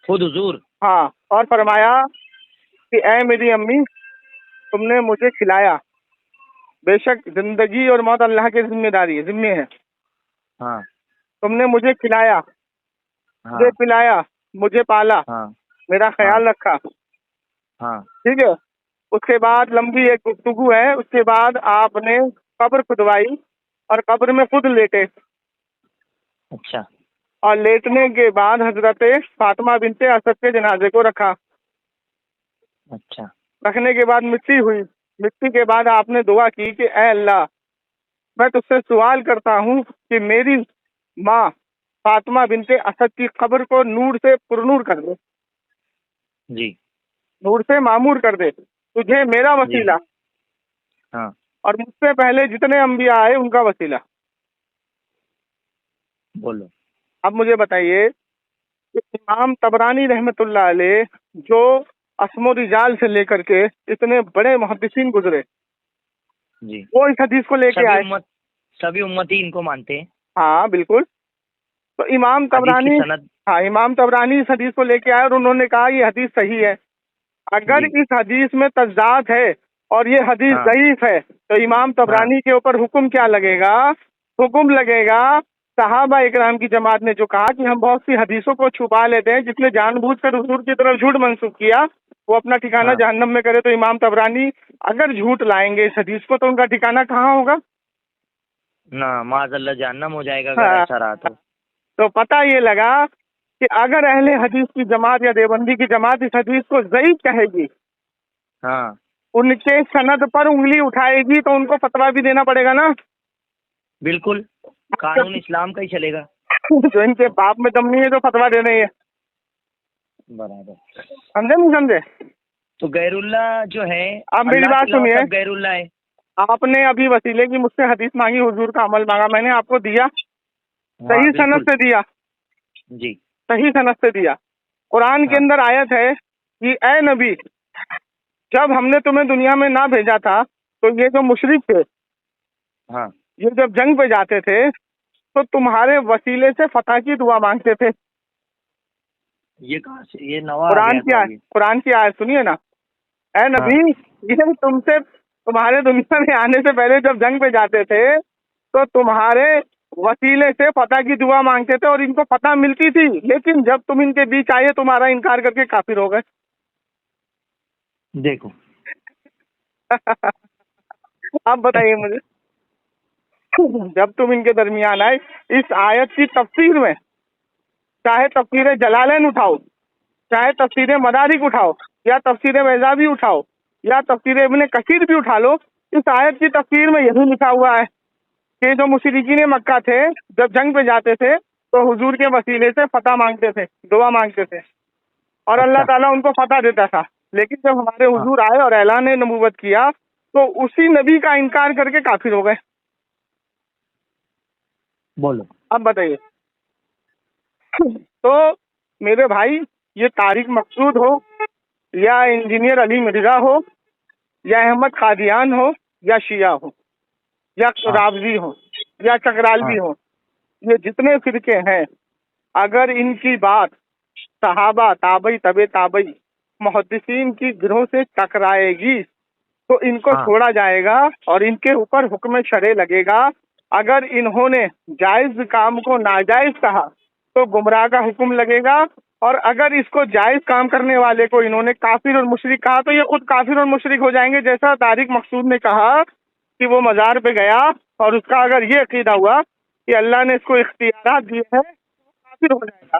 خود حضور. ہاں، اور فرمایا کہ اے میری امی، تم نے مجھے کھلایا، بے شک زندگی اور موت اللہ کے ذمے ہے. ہاں. تم نے مجھے کھلایا، مجھے پلایا، مجھے پالا، میرا خیال رکھا. ہاں. ٹھیک ہے. اس کے بعد لمبی ایک گفتگو ہے. اس کے بعد آپ نے قبر کھدوائی اور قبر میں خود لیٹے. اچھا. اور لیٹنے کے بعد حضرت فاطمہ بنت اسد کے جنازے کو رکھا. اچھا. رکھنے کے بعد مٹی ہوئی. مٹی کے بعد آپ نے دعا کی کہ اے اللہ، میں تجھ سے سوال کرتا ہوں کہ میری ماں فاطمہ بنت اسد کی قبر کو نور سے پرنور کر دے، جی، نور سے معمور کر دے. تجھے میرا وسیلہ، ہاں، اور مجھ سے پہلے جتنے انبیاء آئے ان کا وسیلہ. بولو. اب مجھے بتائیے کہ امام طبرانی رحمت اللہ علیہ جو اسم و رجال سے لے کر کے اتنے بڑے محدثین گزرے، جی، وہ اس حدیث کو لے کے آئے. سبھی امتی ان کو مانتے ہیں. ہاں بالکل. تو امام طبرانی، امام طبرانی اس حدیث کو لے کے آئے اور انہوں نے کہا یہ حدیث صحیح ہے. اگر اس حدیث میں تضاد ہے اور یہ حدیث ضعیف ہے تو امام طبرانی کے اوپر حکم کیا لگے گا؟ حکم لگے گا صحابہ اکرام کی جماعت نے جو کہا کہ ہم بہت سی حدیثوں کو چھپا لیتے ہیں، جس نے جان بوجھ کر حضور کی طرف جھوٹ منسوخ کیا وہ اپنا ٹھکانہ جہنم میں کرے. تو امام طبرانی اگر جھوٹ لائیں گے اس حدیث کو تو ان کا ٹھکانہ کہاں ہوگا؟ نہ، معاذ اللہ جہنم ہو جائے گا اگر ایسا رہا تو پتہ یہ لگا کہ اگر اہل حدیث کی جماعت یا دیوبندی کی جماعت اس حدیث کو ضعیف کہے گی، ان کے سند پر انگلی اٹھائے گی تو ان کو فتویٰ بھی دینا پڑے گا نا. بالکل، قانون اسلام کا ہی چلے گا. جو ان کے باپ میں دم نہیں ہے تو فتویٰ دے رہے ہیں. برابر. سمجھے نہیں سمجھے؟ تو غیر اللہ جو ہے، آپ میری بات سنیے، غیر اللہ ہے. آپ نے ابھی وسیلے کی مجھ سے حدیث مانگی، حضور کا عمل مانگا، میں نے آپ کو دیا، صحیح سند سے دیا. جی، صحیح سند سے دیا. قرآن کے اندر آیت ہے کہ اے نبی، جب ہم نے تمہیں دنیا میں نہ بھیجا تھا تو یہ جو مشرک تھے، یہ جب جنگ پہ جاتے تھے تو تمہارے وسیلے سے فتح کی دعا مانگتے تھے. یہ کہاں سے؟ یہ نوا قرآن کی آیت سنیے نا. اے نبی، یہ تم سے تمہارے دنیا میں آنے سے پہلے جب جنگ پہ جاتے تھے تو تمہارے وسیلے سے فتح کی دعا مانگتے تھے اور ان کو فتح ملتی تھی، لیکن جب تم ان کے بیچ آئے تمہارا انکار کر کے کافر ہو گئے. دیکھو. آپ بتائیے مجھے، جب تم ان کے درمیان آئے، اس آیت کی تفسیر میں چاہے تفسیر جلالین اٹھاؤ، چاہے تفسیر مدارک اٹھاؤ، یا تفسیر بیضاوی اٹھاؤ، یا تفسیر ابن کثیر بھی اٹھا لو، اس آیت کی تفسیر میں یہی لکھا ہوا ہے کہ جو مشرکین مکہ تھے جب جنگ پہ جاتے تھے تو حضور کے وسیلے سے فتح مانگتے تھے، دعا مانگتے تھے، اور اللہ تعالیٰ ان کو فتح دیتا تھا. لیکن جب ہمارے حضور آئے اور اعلان نبوت کیا تو اسی نبی کا انکار کر کے کافر ہو گئے. بولو. اب بتائیے. تو میرے بھائی، یہ طارق مقصود ہو یا انجینئر علی مرزا ہو یا احمد قادیان ہو یا شیعہ ہو یا رافضی ہو یا چکرالوی ہو، یہ جتنے فرقے ہیں، اگر ان کی بات صحابہ، تابعی، طبع تابعی، محدثین کی گروہ سے ٹکرائے گی تو ان کو چھوڑا جائے گا اور ان کے اوپر حکم شرع لگے گا. اگر انہوں نے جائز کام کو ناجائز کہا تو گمراہ کا حکم لگے گا، اور اگر اس کو جائز کام کرنے والے کو انہوں نے کافر اور مشرک کہا تو یہ خود کافر اور مشرک ہو جائیں گے. جیسا طارق مقصود نے کہا کہ وہ مزار پہ گیا اور اس کا اگر یہ عقیدہ ہوا کہ اللہ نے اس کو اختیارات دیے ہیں تو کافر ہو جائے گا.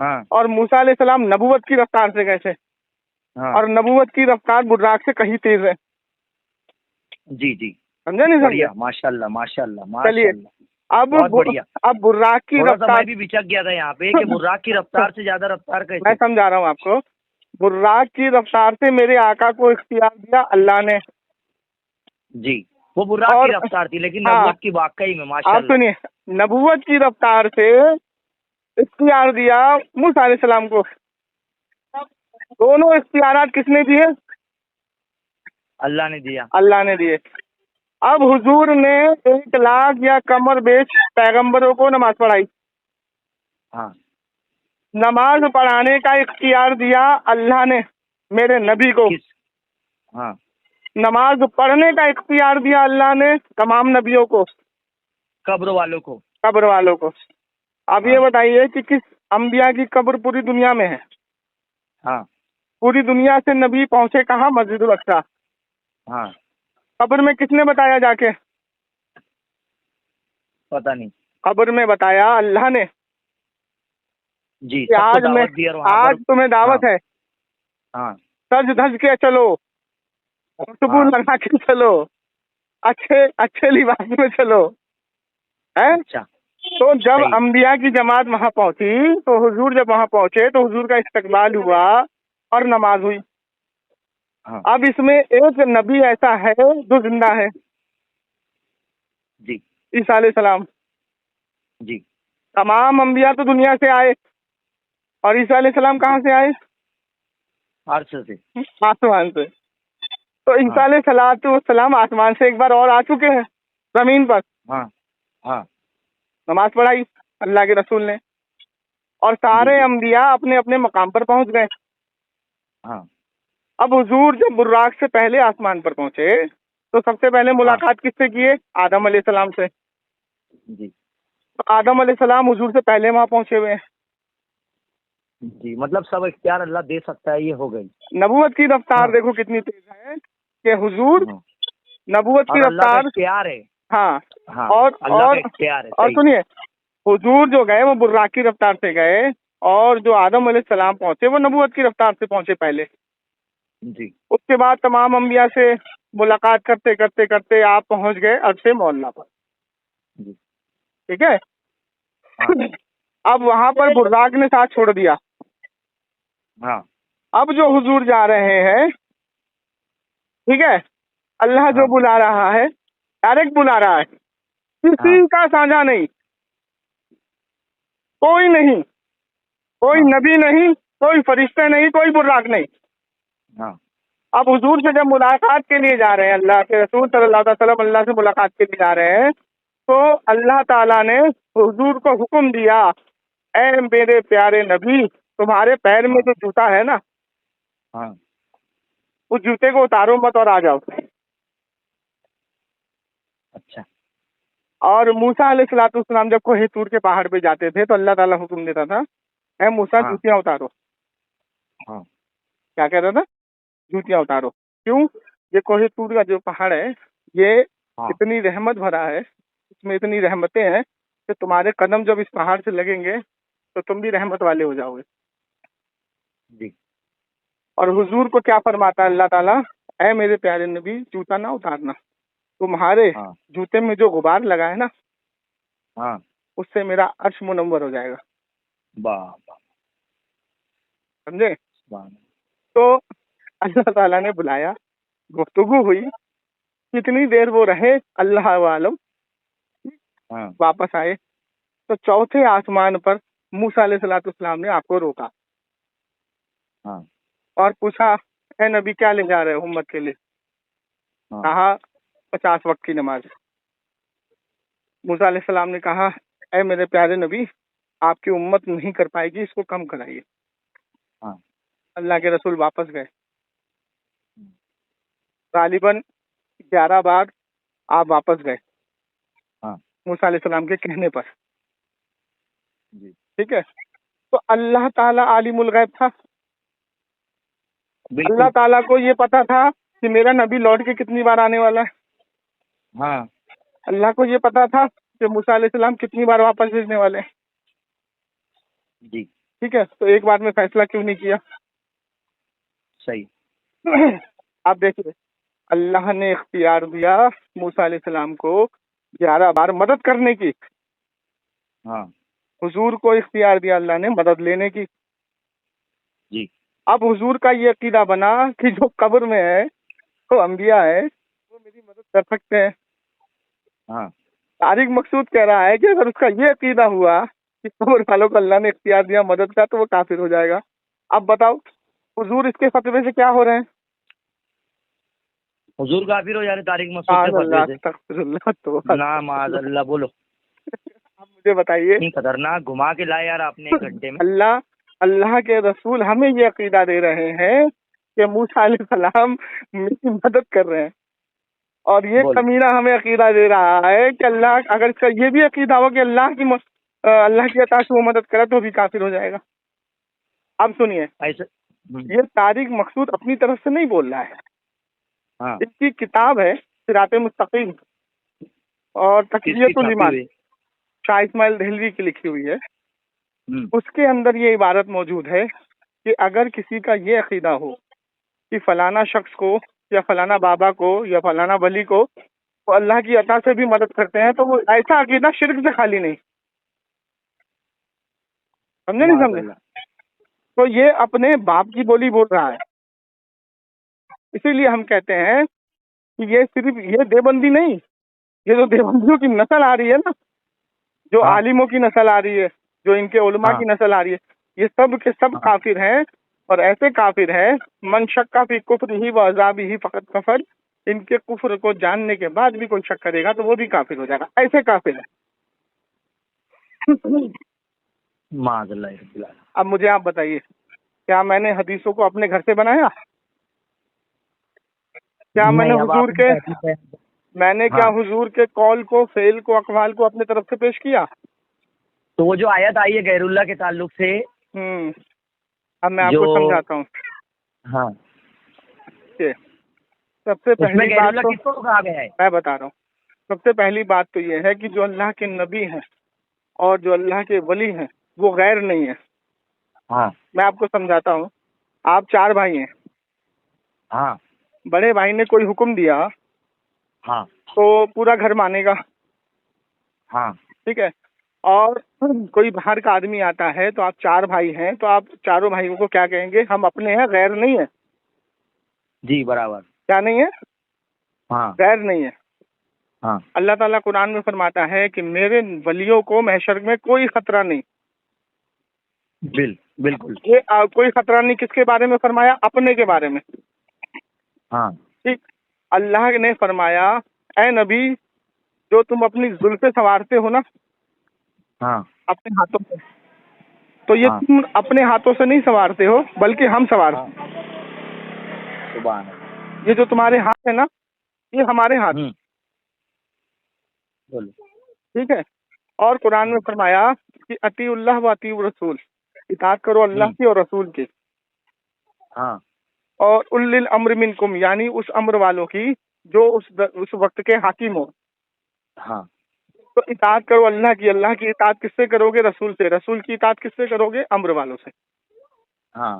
ہاں اور موسیٰ علیہ السلام نبوت کی رفتار سے گئے تھے، ہاں اور نبوت کی رفتار براق سے کہیں تیز ہے. جی جی سمجھے نہیں بڑھیا سمجھے؟ ماشاء اللہ ماشاء اللہ چلیے ماشاء اللہ. اب بہت بڑھیا. اب براق کی تھوڑا سا رفتار میں بھی بچک گیا تھا یہاں پہ کہ براق کی رفتار سے زیادہ رفتار میں کیسے. سمجھا رہا ہوں آپ کو. براق کی رفتار سے میرے آقا کو اختیار دیا اللہ نے. جی وہ براق اور کی رفتار تھی لیکن ہاں، نبوت کی واقعی میں ماشاء آپ اللہ. سنیے، نبوت کی رفتار سے اختیار دیا موسیٰ علیہ السلام کو. دونوں اختیارات کس نے دیے؟ اللہ نے دیا. اللہ نے دیے. اب حضور نے 1,00,000 یا کمر بیش پیغمبروں کو نماز پڑھائی. ہاں نماز پڑھانے کا اختیار دیا اللہ نے میرے نبی کو. کس. ہاں نماز پڑھنے کا اختیار دیا اللہ نے تمام نبیوں کو، قبر والوں کو. قبر والوں کو. اب یہ بتائیے کہ کس انبیاء کی قبر پوری دنیا میں ہے؟ ہاں پوری دنیا سے نبی پہنچے کہاں؟ مسجد الاقصیٰ. ہاں قبر میں کس نے بتایا جا کے؟ پتہ نہیں. قبر میں بتایا اللہ نے جی کہ سب کو دعوت دی اور وہاں آج پر. تمہیں دعوت ہے، ہاں سج دھج کے چلو، خوشبو ہاں. لگا کے چلو، اچھے اچھے لباس میں چلو. اچھا تو جب صحیح. انبیاء کی جماعت وہاں پہنچی تو حضور جب وہاں پہنچے تو حضور کا استقبال ہوا اور نماز ہوئی. ہاں اب اس میں ایک نبی ایسا ہے جو زندہ ہے، جی عیسیٰ علیہ السلام. جی تمام انبیاء تو دنیا سے آئے، اور عیسیٰ علیہ السلام کہاں سے آئے؟ عرش سے. آسمان سے. تو عیسیٰ علیہ السلام آسمان سے ایک بار اور آ چکے ہیں زمین پر. ہاں ہاں نماز پڑھائی اللہ کے رسول نے، اور سارے انبیاء اپنے اپنے مقام پر پہنچ گئے. ہاں اب حضور جب براق سے پہلے آسمان پر پہنچے تو سب سے پہلے ملاقات کس سے کیے؟ آدم علیہ السلام سے. جی آدم علیہ السلام حضور سے پہلے وہاں پہنچے ہوئے ہیں. جی مطلب سب اختیار اللہ دے سکتا ہے، یہ ہو گئی. نبوت کی رفتار ہاں. دیکھو کتنی تیز ہے کہ حضور ہاں. نبوت کی اور اللہ کا رفتار. اختیار ہے. ہاں ہاں اور اللہ اور کا اختیار ہے. اور صحیح. سنیے، حضور جو گئے وہ براق کی رفتار سے گئے، اور جو آدم علیہ السلام پہنچے وہ نبوت کی رفتار سے پہنچے پہلے. جی اس کے بعد تمام انبیاء سے ملاقات کرتے کرتے کرتے آپ پہنچ گئے عرش مولا پر. جی ٹھیک ہے. ہاں اب وہاں پر براق نے ساتھ چھوڑ دیا. ہاں اب جو حضور جا رہے ہیں، ٹھیک ہے، اللہ جو ہاں بلا رہا ہے ڈائریکٹ بلا رہا ہے، کسی ہاں کا سانجا نہیں، کوئی نہیں، کوئی ہاں نبی نہیں، کوئی فرشتہ نہیں، کوئی براق نہیں. ہاں اب حضور سے جب ملاقات کے لیے جا رہے ہیں، اللہ کے رسول صلی اللہ علیہ وسلم اللہ سے ملاقات کے لیے جا رہے ہیں، تو اللہ تعالیٰ نے حضور کو حکم دیا، اے میرے پیارے نبی، تمہارے پیر میں جو جوتا ہے نا، ہاں اس جوتے کو اتارو مت اور آ جاؤ. اچھا. اور موسیٰ علیہ السلام جب کوہ طور کے پہاڑ پہ جاتے تھے تو اللہ تعالیٰ حکم دیتا تھا، اے موسیٰ ہاں جوتیاں اتارو. ہاں کیا کہہ رہا تھا؟ جوتیاں اتارو. کیوں؟ یہ کوہ طور کا جو پہاڑ ہے یہ ہاں اتنی رحمت بھرا ہے، اس میں اتنی رحمتیں ہیں کہ تمہارے قدم جب اس پہاڑ سے لگیں گے تو تم بھی رحمت والے ہو جاؤ گے. جی اور حضور کو کیا فرماتا ہے اللہ تعالیٰ؟ اے میرے پیارے نبی، جوتا نہ اتارنا، تمہارے ہاں جوتے میں جو غبار لگا ہے نا، ہاں اس سے میرا عرش منور ہو جائے گا. بابا سمجھے؟ سبحان. تو اللہ تعالیٰ نے بلایا، گفتگو ہوئی، کتنی دیر وہ رہے اللہ عالم. ہاں واپس آئے تو چوتھے آسمان پر موسیٰ علیہ السلام نے آپ کو روکا ہاں اور پوچھا، اے نبی کیا لے جا رہے ہو امت کے لیے؟ ہاں کہا 50 وقت کی نماز. موسیٰ علیہ السلام نے کہا، اے میرے پیارے نبی، آپ کی امت نہیں کر پائے گی، اس کو کم کرائیے. ہاں اللہ کے رسول واپس گئے. غالباً 11 بار آپ واپس گئے ہاں موسیٰ علیہ السلام کے کہنے پر. جی ٹھیک ہے. تو اللہ تعالیٰ عالم الغیب تھا. بالکل. اللہ تعالیٰ کو یہ پتا تھا کہ میرا نبی لوٹ کے کتنی بار آنے والا ہے. ہاں اللہ کو یہ پتا تھا کہ موسیٰ علیہ السلام کتنی بار واپس بھیجنے والے ہیں. جی ٹھیک ہے، تو ایک بار میں فیصلہ کیوں نہیں کیا؟ صحیح. آپ دیکھیے، اللہ نے اختیار دیا موسیٰ علیہ السلام کو 11 بار مدد کرنے کی. ہاں حضور کو اختیار دیا اللہ نے مدد لینے کی. جی. اب حضور کا یہ عقیدہ بنا کہ جو قبر میں ہے وہ انبیاء ہے، وہ میری مدد کر سکتے ہیں. ہاں طارق مقصود کہہ رہا ہے کہ اگر اس کا یہ عقیدہ ہوا کہ قبر والوں کو اللہ نے اختیار دیا مدد کا تو وہ کافر ہو جائے گا. اب بتاؤ حضور اس کے فتوے سے کیا ہو رہے ہیں؟ حضور کافر ہو جا رہے طارق مسعود کے فتوے سے. استغفر اللہ. تو نا معاذ اللہ بولو. اب مجھے بتائیے، اتنی خطرناک گھما کے لائے یار آپ نے 1 گھنٹے میں. اللہ کے رسول ہمیں یہ عقیدہ دے رہے ہیں کہ موسیٰ علیہ السلام میری مدد کر رہے ہیں، اور یہ کمینہ ہمیں عقیدہ دے رہا ہے کہ اللہ، اگر اس کا یہ بھی عقیدہ ہو کہ اللہ کی عطا سے وہ مدد کرے تو بھی کافر ہو جائے گا. اب سنیے، ایسے. یہ طارق مقصود اپنی طرف سے نہیں بول رہا ہے. ہاں اس کی کتاب ہے صراط مستقیم اور تقویۃ الایمان، شاہ اسماعیل دہلوی کی لکھی ہوئی ہے. اس کے اندر یہ عبارت موجود ہے کہ اگر کسی کا یہ عقیدہ ہو کہ فلانا شخص کو یا فلانا بابا کو یا فلانا ولی کو وہ اللہ کی عطا سے بھی مدد کرتے ہیں تو وہ ایسا عقیدہ شرک سے خالی نہیں. سمجھے نہیں سمجھے؟ تو یہ اپنے باپ کی بولی بول رہا ہے. اسی لیے ہم کہتے ہیں کہ یہ صرف یہ دیوبندی نہیں، یہ جو دیوبندیوں کی نسل آ رہی ہے نا، جو عالموں کی نسل آ رہی ہے، جو ان کے علماء کی نسل آ رہی ہے، یہ سب کے سب کافر ہیں. اور ایسے کافر ہیں من شک فی کفرہ و عذابہ فقد کفر. ان کے کفر کو جاننے کے بعد بھی کوئی شک کرے گا تو وہ بھی کافر ہو جائے گا. ایسے کافر ہیں. معاذ اللہ. اب مجھے آپ بتائیے، کیا میں نے حدیثوں کو اپنے گھر سے بنایا؟ کیا میں نے کیا حضور کے قول کو، فعل کو، اقوال کو اپنے طرف سے پیش کیا؟ تو وہ جو آیت آئی ہے غیر اللہ کے تعلق سے، اب میں آپ کو سمجھاتا ہوں. ہاں، سب سے پہلی بات تو کس کو کہا گیا ہے میں بتا رہا ہوں. سب سے پہلی بات تو یہ ہے کہ جو اللہ کے نبی ہیں اور جو اللہ کے ولی ہیں وہ غیر نہیں ہے. ہاں میں آپ کو سمجھاتا ہوں. آپ 4 بھائی ہیں. ہاں. بڑے بھائی نے کوئی حکم دیا ہاں تو پورا گھر مانے گا. ہاں ٹھیک ہے. اور کوئی باہر کا آدمی آتا ہے تو آپ 4 بھائی ہیں تو آپ چاروں بھائیوں کو کیا کہیں گے؟ ہم اپنے ہیں، غیر نہیں ہے. جی برابر. کیا نہیں ہے؟ ہاں غیر نہیں ہے. ہاں. اللہ تعالیٰ قرآن میں فرماتا ہے کہ میرے ولیوں کو محشر میں کوئی خطرہ نہیں. بالکل. یہ کوئی خطرہ نہیں کس کے بارے میں فرمایا؟ اپنے کے بارے میں. ہاں ٹھیک. اللہ نے فرمایا اے نبی جو تم اپنی زلفیں سنوارتے ہو نا ہاں اپنے ہاتھوں سے، تو یہ تم اپنے ہاتھوں سے نہیں سنوارتے ہو بلکہ ہم سنوارتے ہیں. سبحان. یہ جو تمہارے ہاتھ ہے نا یہ ہمارے ہاتھ. ٹھیک ہے. اور قرآن میں فرمایا کہ اطیع اللہ و اطیع الرسول، اطاعت کرو اللہ کی اور رسول کی. ہاں. اور اولی الامر منکم، یعنی اس امر والوں کی جو اس وقت کے حاکم ہو. ہاں. تو اطاعت کرو اللہ کی. اللہ کی اطاعت کس سے کرو گے؟ رسول سے. رسول کی اطاعت کس سے کرو گے؟ امر والوں سے. ہاں.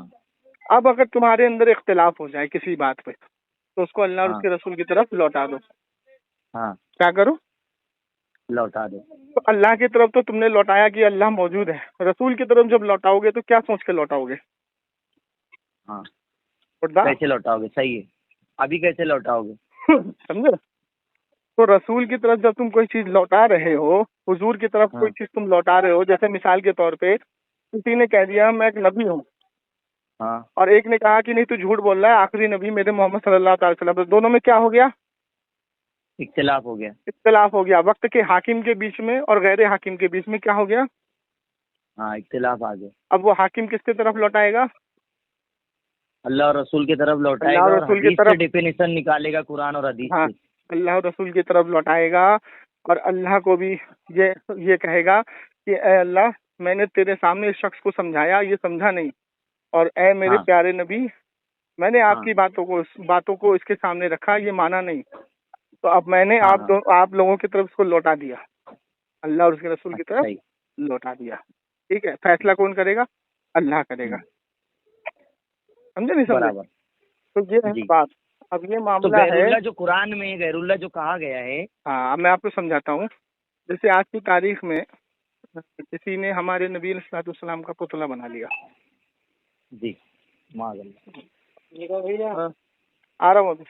اب اگر تمہارے اندر اختلاف ہو جائے کسی بات پہ تو اس کو اللہ اور اس کے رسول کی طرف لوٹا دو. ہاں. کیا کرو؟ لوٹا دو. تو اللہ کی طرف تو تم نے لوٹایا کہ اللہ موجود ہے. رسول کی طرف جب لوٹاؤ گے تو کیا سوچ کے لوٹاؤ گے؟ ہاں. کیسے لوٹاؤ گے؟ صحیح ہے. ابھی کیسے لوٹاؤ گے؟ سمجھے؟ تو رسول کی طرف جب تم کوئی چیز لوٹا رہے ہو، حضور کی طرف کوئی چیز تم لوٹا رہے ہو، جیسے مثال کے طور پہ کسی نے کہہ دیا میں ایک نبی ہوں، ہاں، اور ایک نے کہا کہ نہیں تو جھوٹ بول رہا ہے، آخری نبی میرے محمد صلی اللہ تعالی وسلم. دونوں میں کیا ہو گیا؟ اختلاف ہو گیا. اختلاف ہو گیا. وقت کے حاکم کے بیچ میں اور غیر حاکم کے بیچ میں کیا ہو گیا؟ ہاں، اختلاف آ گیا. اب وہ حاکم کس کی طرف لوٹائے گا؟ اللہ اور رسول کی طرف لوٹائے گا، اور حدیث سے ڈیفینیشن نکالے گا قرآن اور حدیث سے. اللہ اور رسول کی طرف لوٹائے گا، اور اللہ کو بھی یہ کہے گا کہ اے اللہ میں نے تیرے سامنے اس شخص کو سمجھایا، یہ سمجھا نہیں، اور اے میرے پیارے نبی میں نے آپ کی باتوں کو اس کے سامنے رکھا، یہ مانا نہیں، تو اب میں نے آپ لوگوں کی طرف اس کو لوٹا دیا، اللہ اور اس کے رسول کی طرف لوٹا دیا. ٹھیک ہے. فیصلہ کون کرے گا؟ اللہ کرے گا. سمجھے نہیں سمجھے؟ برابر. تو یہ ہے بات. اب یہ تو معاملہ غیر ہے. اللہ جو قرآن میں غیر اللہ جو کہا گیا ہے. ہاں میں آپ کو سمجھاتا ہوں. جیسے آج کی تاریخ میں کسی نے ہمارے نبی علیہ الصلوۃ والسلام کا پتلا بنا لیا. جی معاذ اللہ. آ رہا ہوں ابھی.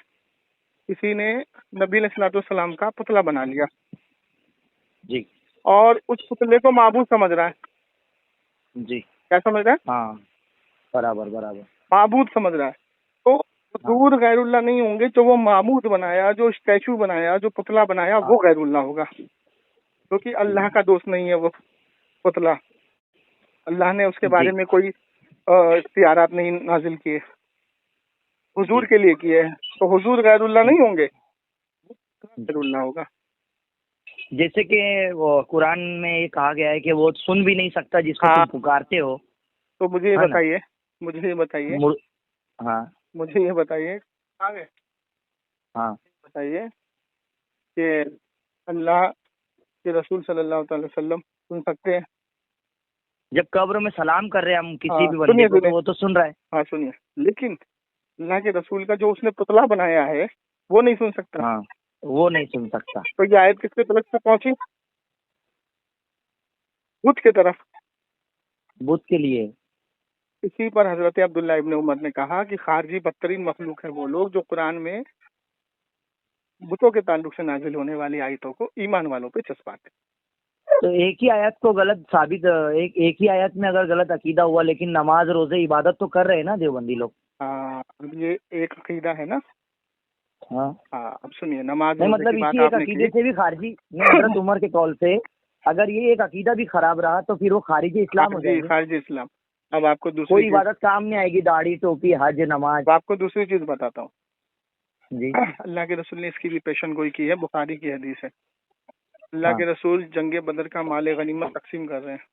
کسی نے نبی علیہ الصلوۃ والسلام کا پتلا بنا لیا جی اور اس پتلے کو معبود سمجھ رہا ہے. جی کیا سمجھ رہا ہے؟ ہاں برابر برابر. معبود سمجھ رہا ہے. تو دور غیر اللہ نہیں ہوں گے. جو وہ معبود بنایا، جو اسٹیچو بنایا، جو پتلا بنایا، وہ غیر اللہ ہوگا. کیونکہ اللہ کا دوست نہیں ہے وہ پتلا. اللہ نے اس کے بارے میں کوئی اختیارات نہیں نازل کیے، حضور کے لیے کیے ہیں. تو حضور غیر اللہ نہیں ہوں گے، غیر اللہ ہوگا. جیسے کہ وہ قرآن میں یہ کہا گیا ہے کہ وہ سن بھی نہیں سکتا جس کو تم پکارتے ہو. تو مجھے یہ بتائیے ہاں مجھے یہ بتائیے ہاں بتائیے کہ اللہ کے رسول صلی اللہ تعالی وسلم سن سکتے ہیں؟ جب قبر میں سلام کر رہے ہیں ہم کسی بھی بندے کو تو وہ تو سن رہا ہے. ہاں سنیے. لیکن اللہ کے رسول کا جو اس نے پتلا بنایا ہے وہ نہیں سن سکتا. ہاں وہ نہیں سن سکتا. تو یہ آیت کس کے طرف سے پہنچی؟ بدھ کے طرف. بدھ کے لیے. اسی پر حضرت عبداللہ ابن عمر نے کہا کہ خارجی بدترین مخلوق ہے وہ لوگ جو قرآن میں بتوں کے تعلق سے نازل ہونے والی آیتوں کو ایمان والوں پہ چسپاتے. تو ایک ہی آیت کو غلط ثابت ایک ہی آیت میں اگر غلط عقیدہ ہوا لیکن نماز روزے عبادت تو کر رہے ہیں نا دیوبندی لوگ. ہاں اب یہ ایک عقیدہ ہے نا. ہاں اب سنیے نماز مطلب اسی ایک عقیدے سے بھی خارجی حضرت عمر کے قول سے اگر یہ ایک عقیدہ بھی خراب رہا تو پھر وہ خارجی اسلام ہو جائے گا. خارجی اسلام. اب آپ کو کوئی عبادت کام نہیں آئے گی. داڑھی ٹوپی حج نماز. آپ کو دوسری چیز بتاتا ہوں. جی اللہ کے رسول نے اس کی بھی پیشن گوئی کی ہے. بخاری کی حدیث ہے. اللہ کے رسول جنگ بدر کا مال غنیمت تقسیم کر رہے ہیں.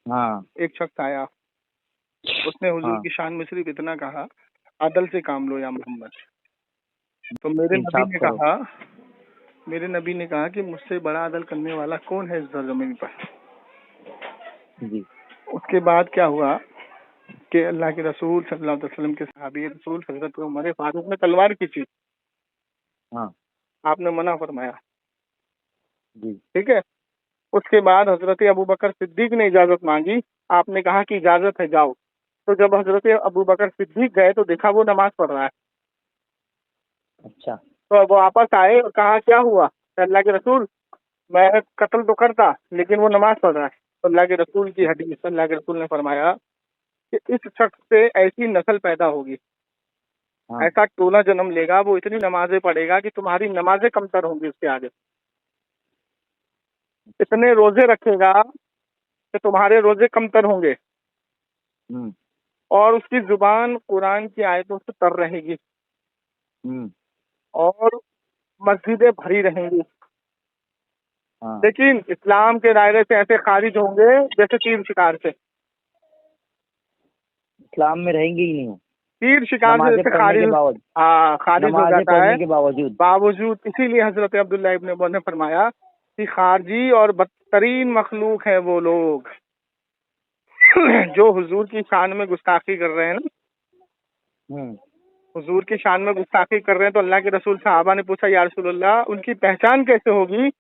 ہاں ایک شخص آیا، اس نے حضور کی شان میں صرف اتنا کہا عدل سے کام لو یا محمد. تو میرے نبی نے کہا کہ مجھ سے بڑا عدل کرنے والا کون ہے اس زمین پر. جی اس کے بعد کیا ہوا کہ اللہ کے رسول صلی اللہ علیہ وسلم کے صحابی رسول حضرت عمر فاروق نے تلوار کھینچی. آپ نے منع فرمایا. جی ٹھیک ہے. اس کے بعد حضرت ابوبکر صدیق نے اجازت مانگی. آپ نے کہا کہ اجازت ہے جاؤ. تو جب حضرت ابوبکر صدیق گئے تو دیکھا وہ نماز پڑھ رہا ہے. اچھا. تو وہ واپس آئے اور کہا کیا ہوا؟ اللہ کے رسول میں قتل تو کرتا لیکن وہ نماز پڑھ رہا ہے. تو اللہ کے رسول کی حدیث اللہ کے رسول نے فرمایا کہ اس شخص سے ایسی نسل پیدا ہوگی، ایسا ٹولہ جنم لے گا، وہ اتنی نمازیں پڑھے گا کہ تمہاری نمازیں کمتر ہوں گی اس کے آگے. اتنے روزے رکھے گا کہ تمہارے روزے کمتر ہوں گے. اور اس کی زبان قرآن کی آیتوں سے تر رہے گی اور مسجدیں بھری رہیں گی. لیکن اسلام کے دائرے سے ایسے خارج ہوں گے جیسے تیر شکار سے. اسلام میں رہیں گے ہی نہیں. تیر شکار سے جیسے خارج ہو جاتا ہے باوجود. اسی لیے حضرت عبداللہ ابن عمر نے فرمایا کہ خارجی اور بدترین مخلوق ہے وہ لوگ جو حضور کی شان میں گستاخی کر رہے ہیں نا. حضور کی شان میں گستاخی کر رہے ہیں. تو اللہ کے رسول صحابہ نے پوچھا یا رسول اللہ ان کی پہچان کیسے ہوگی؟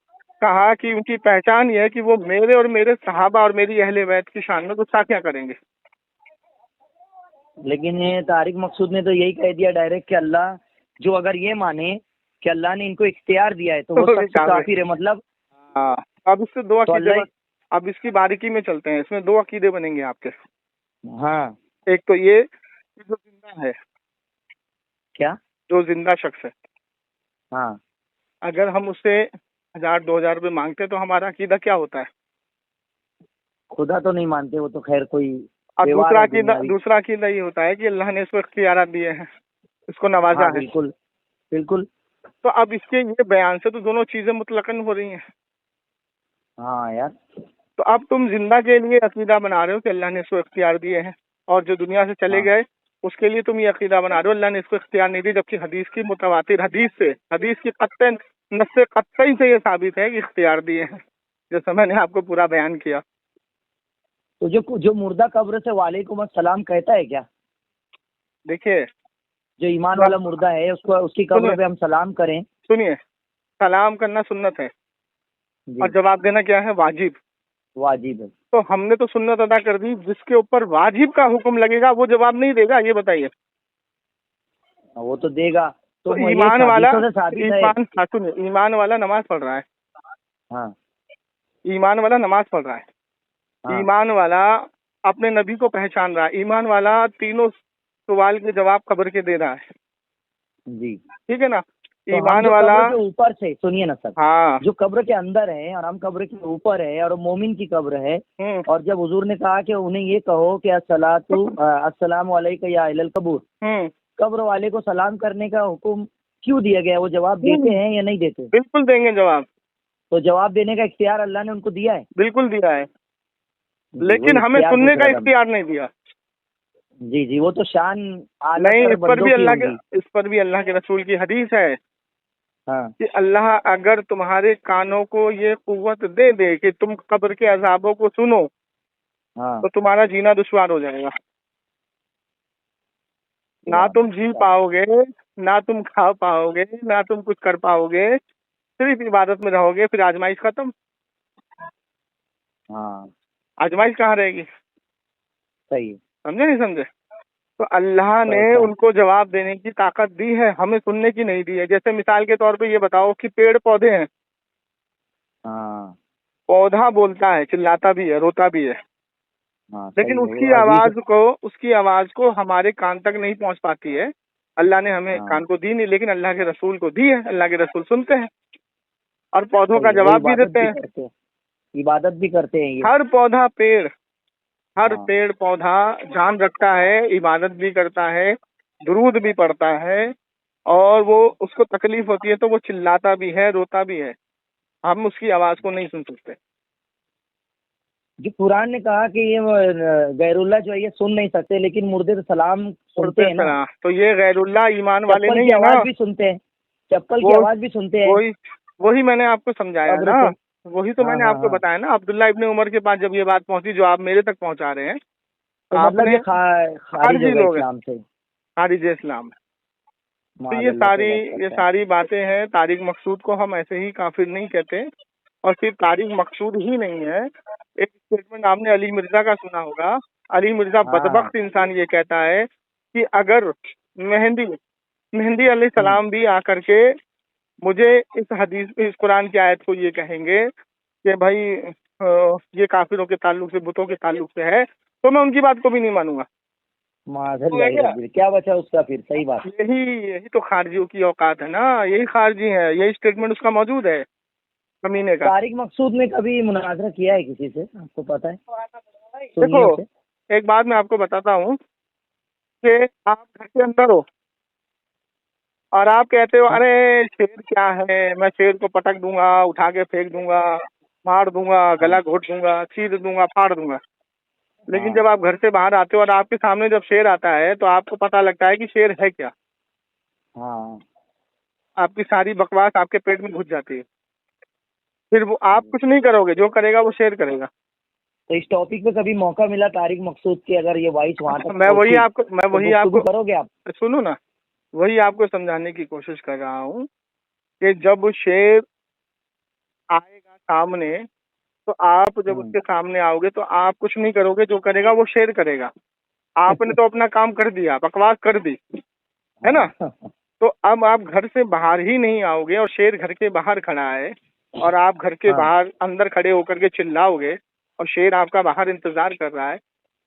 کہا کہ ان کی پہچان یہ ہے کہ وہ میرے اور میرے صحابہ اور میری اہل بیت کی شان میں گستاخیاں کریں گے. لیکن یہ طارق مقصود نے تو یہی کہہ دیا ڈائریکٹ کہ اللہ جو اگر یہ مانے کہ اللہ نے ان کو اختیار دیا ہے تو وہ سب سے کافر ہے. مطلب اب اس سے دو عقیدے اب اس کی باریکی میں چلتے ہیں. اس میں دو عقیدے بنیں گے آپ کے. ایک تو یہ جو زندہ ہے، کیا جو زندہ شخص ہے، اگر ہم اس سے 1000-2000 روپے مانگتے تو ہمارا عقیدہ کیا ہوتا ہے؟ خدا تو نہیں مانتے وہ تو خیر کوئی. اور دوسرا عقیدہ یہ ہوتا ہے کہ اللہ نے اس کو اختیارات دیے ہیں، اس کو نوازا ہے. بالکل بالکل. تو اب اس کے یہ بیان سے تو دونوں چیزیں مطلقاً ہو رہی ہیں. ہاں یار. تو اب تم زندہ کے لیے عقیدہ بنا رہے ہو کہ اللہ نے اس کو اختیار دیے ہیں، اور جو دنیا سے چلے گئے اس کے لیے تم یہ عقیدہ بنا رہے ہو اللہ نے اس کو اختیار نہیں دی. جبکہ حدیث کی متواتر حدیث کی نص قطعی سے یہ ثابت ہے کہ اختیار دیے ہیں، جیسا میں نے آپ کو پورا بیان کیا. تو جو مردہ قبر سے وعلیکم السلام کہتا ہے کیا؟ دیکھیے جو ایمان والا مردہ ہے اس کی قبر پہ ہم سلام کریں؟ سنیے، سلام کرنا سنت ہے اور جواب دینا کیا ہے؟ واجب واجب ہے. تو ہم نے تو سنت ادا کر دی، جس کے اوپر واجب کا حکم لگے گا وہ جواب نہیں دے گا، یہ بتائیے. وہ تو دے گا. تو ایمان والا نماز پڑھ رہا ہے. ہاں، ایمان والا نماز پڑھ رہا ہے. ایمان والا اپنے نبی کو پہچان رہا ہے. ایمان والا تینوں سوال کے جواب قبر کے دے رہا ہے. جی ٹھیک ہے نا. ایمان والا قبر کے اوپر سے سنیے نا سر. ہاں، جو قبر کے اندر ہے اور ہم قبر کے اوپر ہے اور مومن کی قبر ہے، اور جب حضور نے کہا کہ انہیں یہ کہو کہ السلام علیکم یا اہل القبور، قبر والے کو سلام کرنے کا حکم کیوں دیا گیا؟ وہ جواب دیتے ہیں یا نہیں دیتے؟ بالکل دیں گے جواب. تو جواب دینے کا اختیار اللہ نے ان کو دیا ہے. بالکل دیا ہے، لیکن ہمیں سننے کا اختیار نہیں دیا. جی وہ تو شان نہیں. اس پر بھی اللہ کے رسول کی حدیث ہے کہ اللہ اگر تمہارے کانوں کو یہ قوت دے دے کہ تم قبر کے عذابوں کو سنو تو تمہارا جینا دشوار ہو جائے گا. نہ تم جی پاؤ گے، نہ تم کھا پاؤ گے، نہ تم کچھ کر پاؤ گے، صرف عبادت میں رہو گے. پھر آزمائش ختم. آزمائش کہاں رہے گی؟ صحیح. سمجھے نہیں سمجھے؟ تو اللہ نے ان کو جواب دینے کی طاقت دی ہے، ہمیں سننے کی نہیں دی ہے. جیسے مثال کے طور پہ یہ بتاؤ کہ پیڑ پودے ہیں، پودا بولتا ہے، چلاتا بھی ہے، روتا بھی ہے، لیکن اس کی آواز کو ہمارے کان تک نہیں پہنچ پاتی ہے. اللہ نے ہمیں کان کو دی نہیں، لیکن اللہ کے رسول کو دی ہے. اللہ کے رسول سنتے ہیں اور پودوں کا جواب بھی دیتے ہیں، عبادت بھی کرتے ہیں. ہر پیڑ پودا جان رکھتا ہے، عبادت بھی کرتا ہے، درود بھی پڑھتا ہے، اور وہ اس کو تکلیف ہوتی ہے تو وہ چلاتا بھی ہے، روتا بھی ہے. ہم اس کی آواز کو نہیں سن سکتے. جو قرآن نے کہا کہ یہ غیر اللہ جو ہے یہ سن نہیں سکتے، لیکن مردے تو سلام سنتے ہیں نا. تو یہ غیر اللہ ایمان والے نہیں ہیں نا. بھی سنتے ہیں، چپل کی آواز بھی سنتے ہیں. وہی میں نے آپ کو سمجھایا نا، وہی تو میں نے آپ کو بتایا نا. عبداللہ ابن عمر کے پاس جب یہ بات پہنچی جو آپ میرے تک پہنچا رہے ہیں، خارجی لوگ ہیں، خارج اسلام. تو یہ ساری باتیں ہیں. طارق مقصود کو ہم ایسے ہی کافر نہیں کہتے، اور صرف طارق مقصود ہی نہیں ہے. ایک اسٹیٹمنٹ آپ نے علی مرزا کا سنا ہوگا. علی مرزا بدبخت انسان یہ کہتا ہے کہ اگر مہدی علیہ السلام بھی آ کر کے مجھے اس قرآن کی آیت کو یہ کہیں گے کہ بھائی یہ کافروں کے تعلق سے، بتوں کے تعلق سے ہے، تو میں ان کی بات کو بھی نہیں مانوں گا. کیا بچا اس کا پھر؟ صحیح بات. یہی تو خارجیوں کی اوقات ہے نا. یہی خارجی ہے، یہی اسٹیٹمنٹ اس کا موجود ہے کمینے کا. طارق مقصود نے کبھی مناظرہ کیا ہے کسی سے؟ آپ کو پتا ہے؟ دیکھو ایک بات میں آپ کو بتاتا ہوں کہ آپ گھر کے اندر ہو اور آپ کہتے ہو ارے شیر کیا ہے، میں شیر کو پٹک دوں گا، اٹھا کے پھینک دوں گا، مار دوں گا، گلا گھوٹ دوں گا، چیر دوں گا، پھاڑ دوں گا. لیکن جب آپ گھر سے باہر آتے ہو اور آپ کے سامنے جب شیر آتا ہے تو آپ کو پتہ لگتا ہے کہ شیر ہے کیا. آپ کی ساری بکواس آپ کے پیٹ میں گھس جاتی ہے. پھر وہ آپ کچھ نہیں کرو گے، جو کرے گا وہ شیر کرے گا. تو اس ٹاپک پہ کبھی موقع ملا طارق مقصود کی، اگر یہ وائس وہاں تک میں وہی آپ کو کرو گے آپ؟ سنو نا، وہی آپ کو سمجھانے کی کوشش کر رہا ہوں کہ جب شیر آئے گا سامنے تو آپ جب اس کے سامنے آؤ گے تو آپ کچھ نہیں کرو گے، جو کرے گا وہ شیر کرے گا. آپ نے تو اپنا کام کر دیا، بکواس کر دی ہے نا. تو اب آپ گھر سے باہر ہی نہیں آؤ گے اور شیر گھر کے باہر کھڑا ہے اور آپ گھر کے باہر اندر کھڑے ہو کر کے چلاؤ گے اور شیر آپ کا باہر انتظار کر رہا ہے،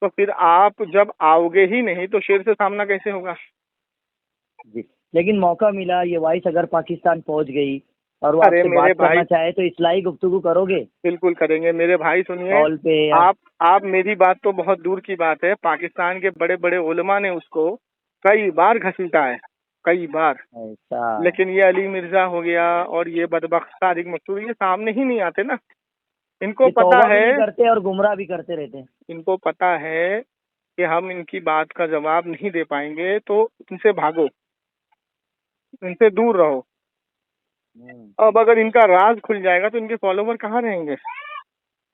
تو پھر آپ جب آؤ گے ہی نہیں تو شیر سے سامنا کیسے ہوگا؟ جی لیکن موقع ملا، یہ وائس اگر پاکستان پہنچ گئی اور وہ آپ سے بات کرنا چاہے تو اصلاحی گفتگو کرو گے؟ بالکل کریں گے میرے بھائی. سنیے، آپ میری بات تو بہت دور کی بات ہے، پاکستان کے بڑے بڑے علماء نے اس کو کئی بار گھسیٹا ہے، کئی بار. لیکن یہ علی مرزا ہو گیا اور یہ بدبخت طارق مقصود یہ سامنے ہی نہیں آتے نا. ان کو پتا ہے کرتے اور گمراہ بھی کرتے رہتے ہیں. ان کو پتا ہے کہ ہم ان کی بات کا جواب نہیں دے پائیں گے، تو ان سے بھاگو، ان سے دور رہو. اب اگر ان کا راز کھل جائے گا تو ان کے فالوور کہاں رہیں گے؟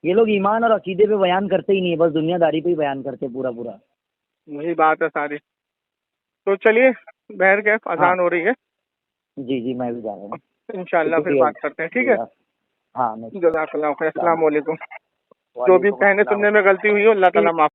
یہ لوگ ایمان اور عقیدے پہ بیان کرتے ہی نہیں ہے، بس دنیا داری پہ ہی بیان کرتے پورا پورا. وہی بات ہے ساری. تو چلیے بہر کیف اذان ہو رہی ہے. جی جی میں بھی جا رہا ہوں. انشاءاللہ پھر بات کرتے ہیں. ٹھیک ہے. ہاں جزاک اللہ خیر. السلام علیکم. جو بھی کہنے سننے میں غلطی ہوئی ہو اللہ تعالیٰ معاف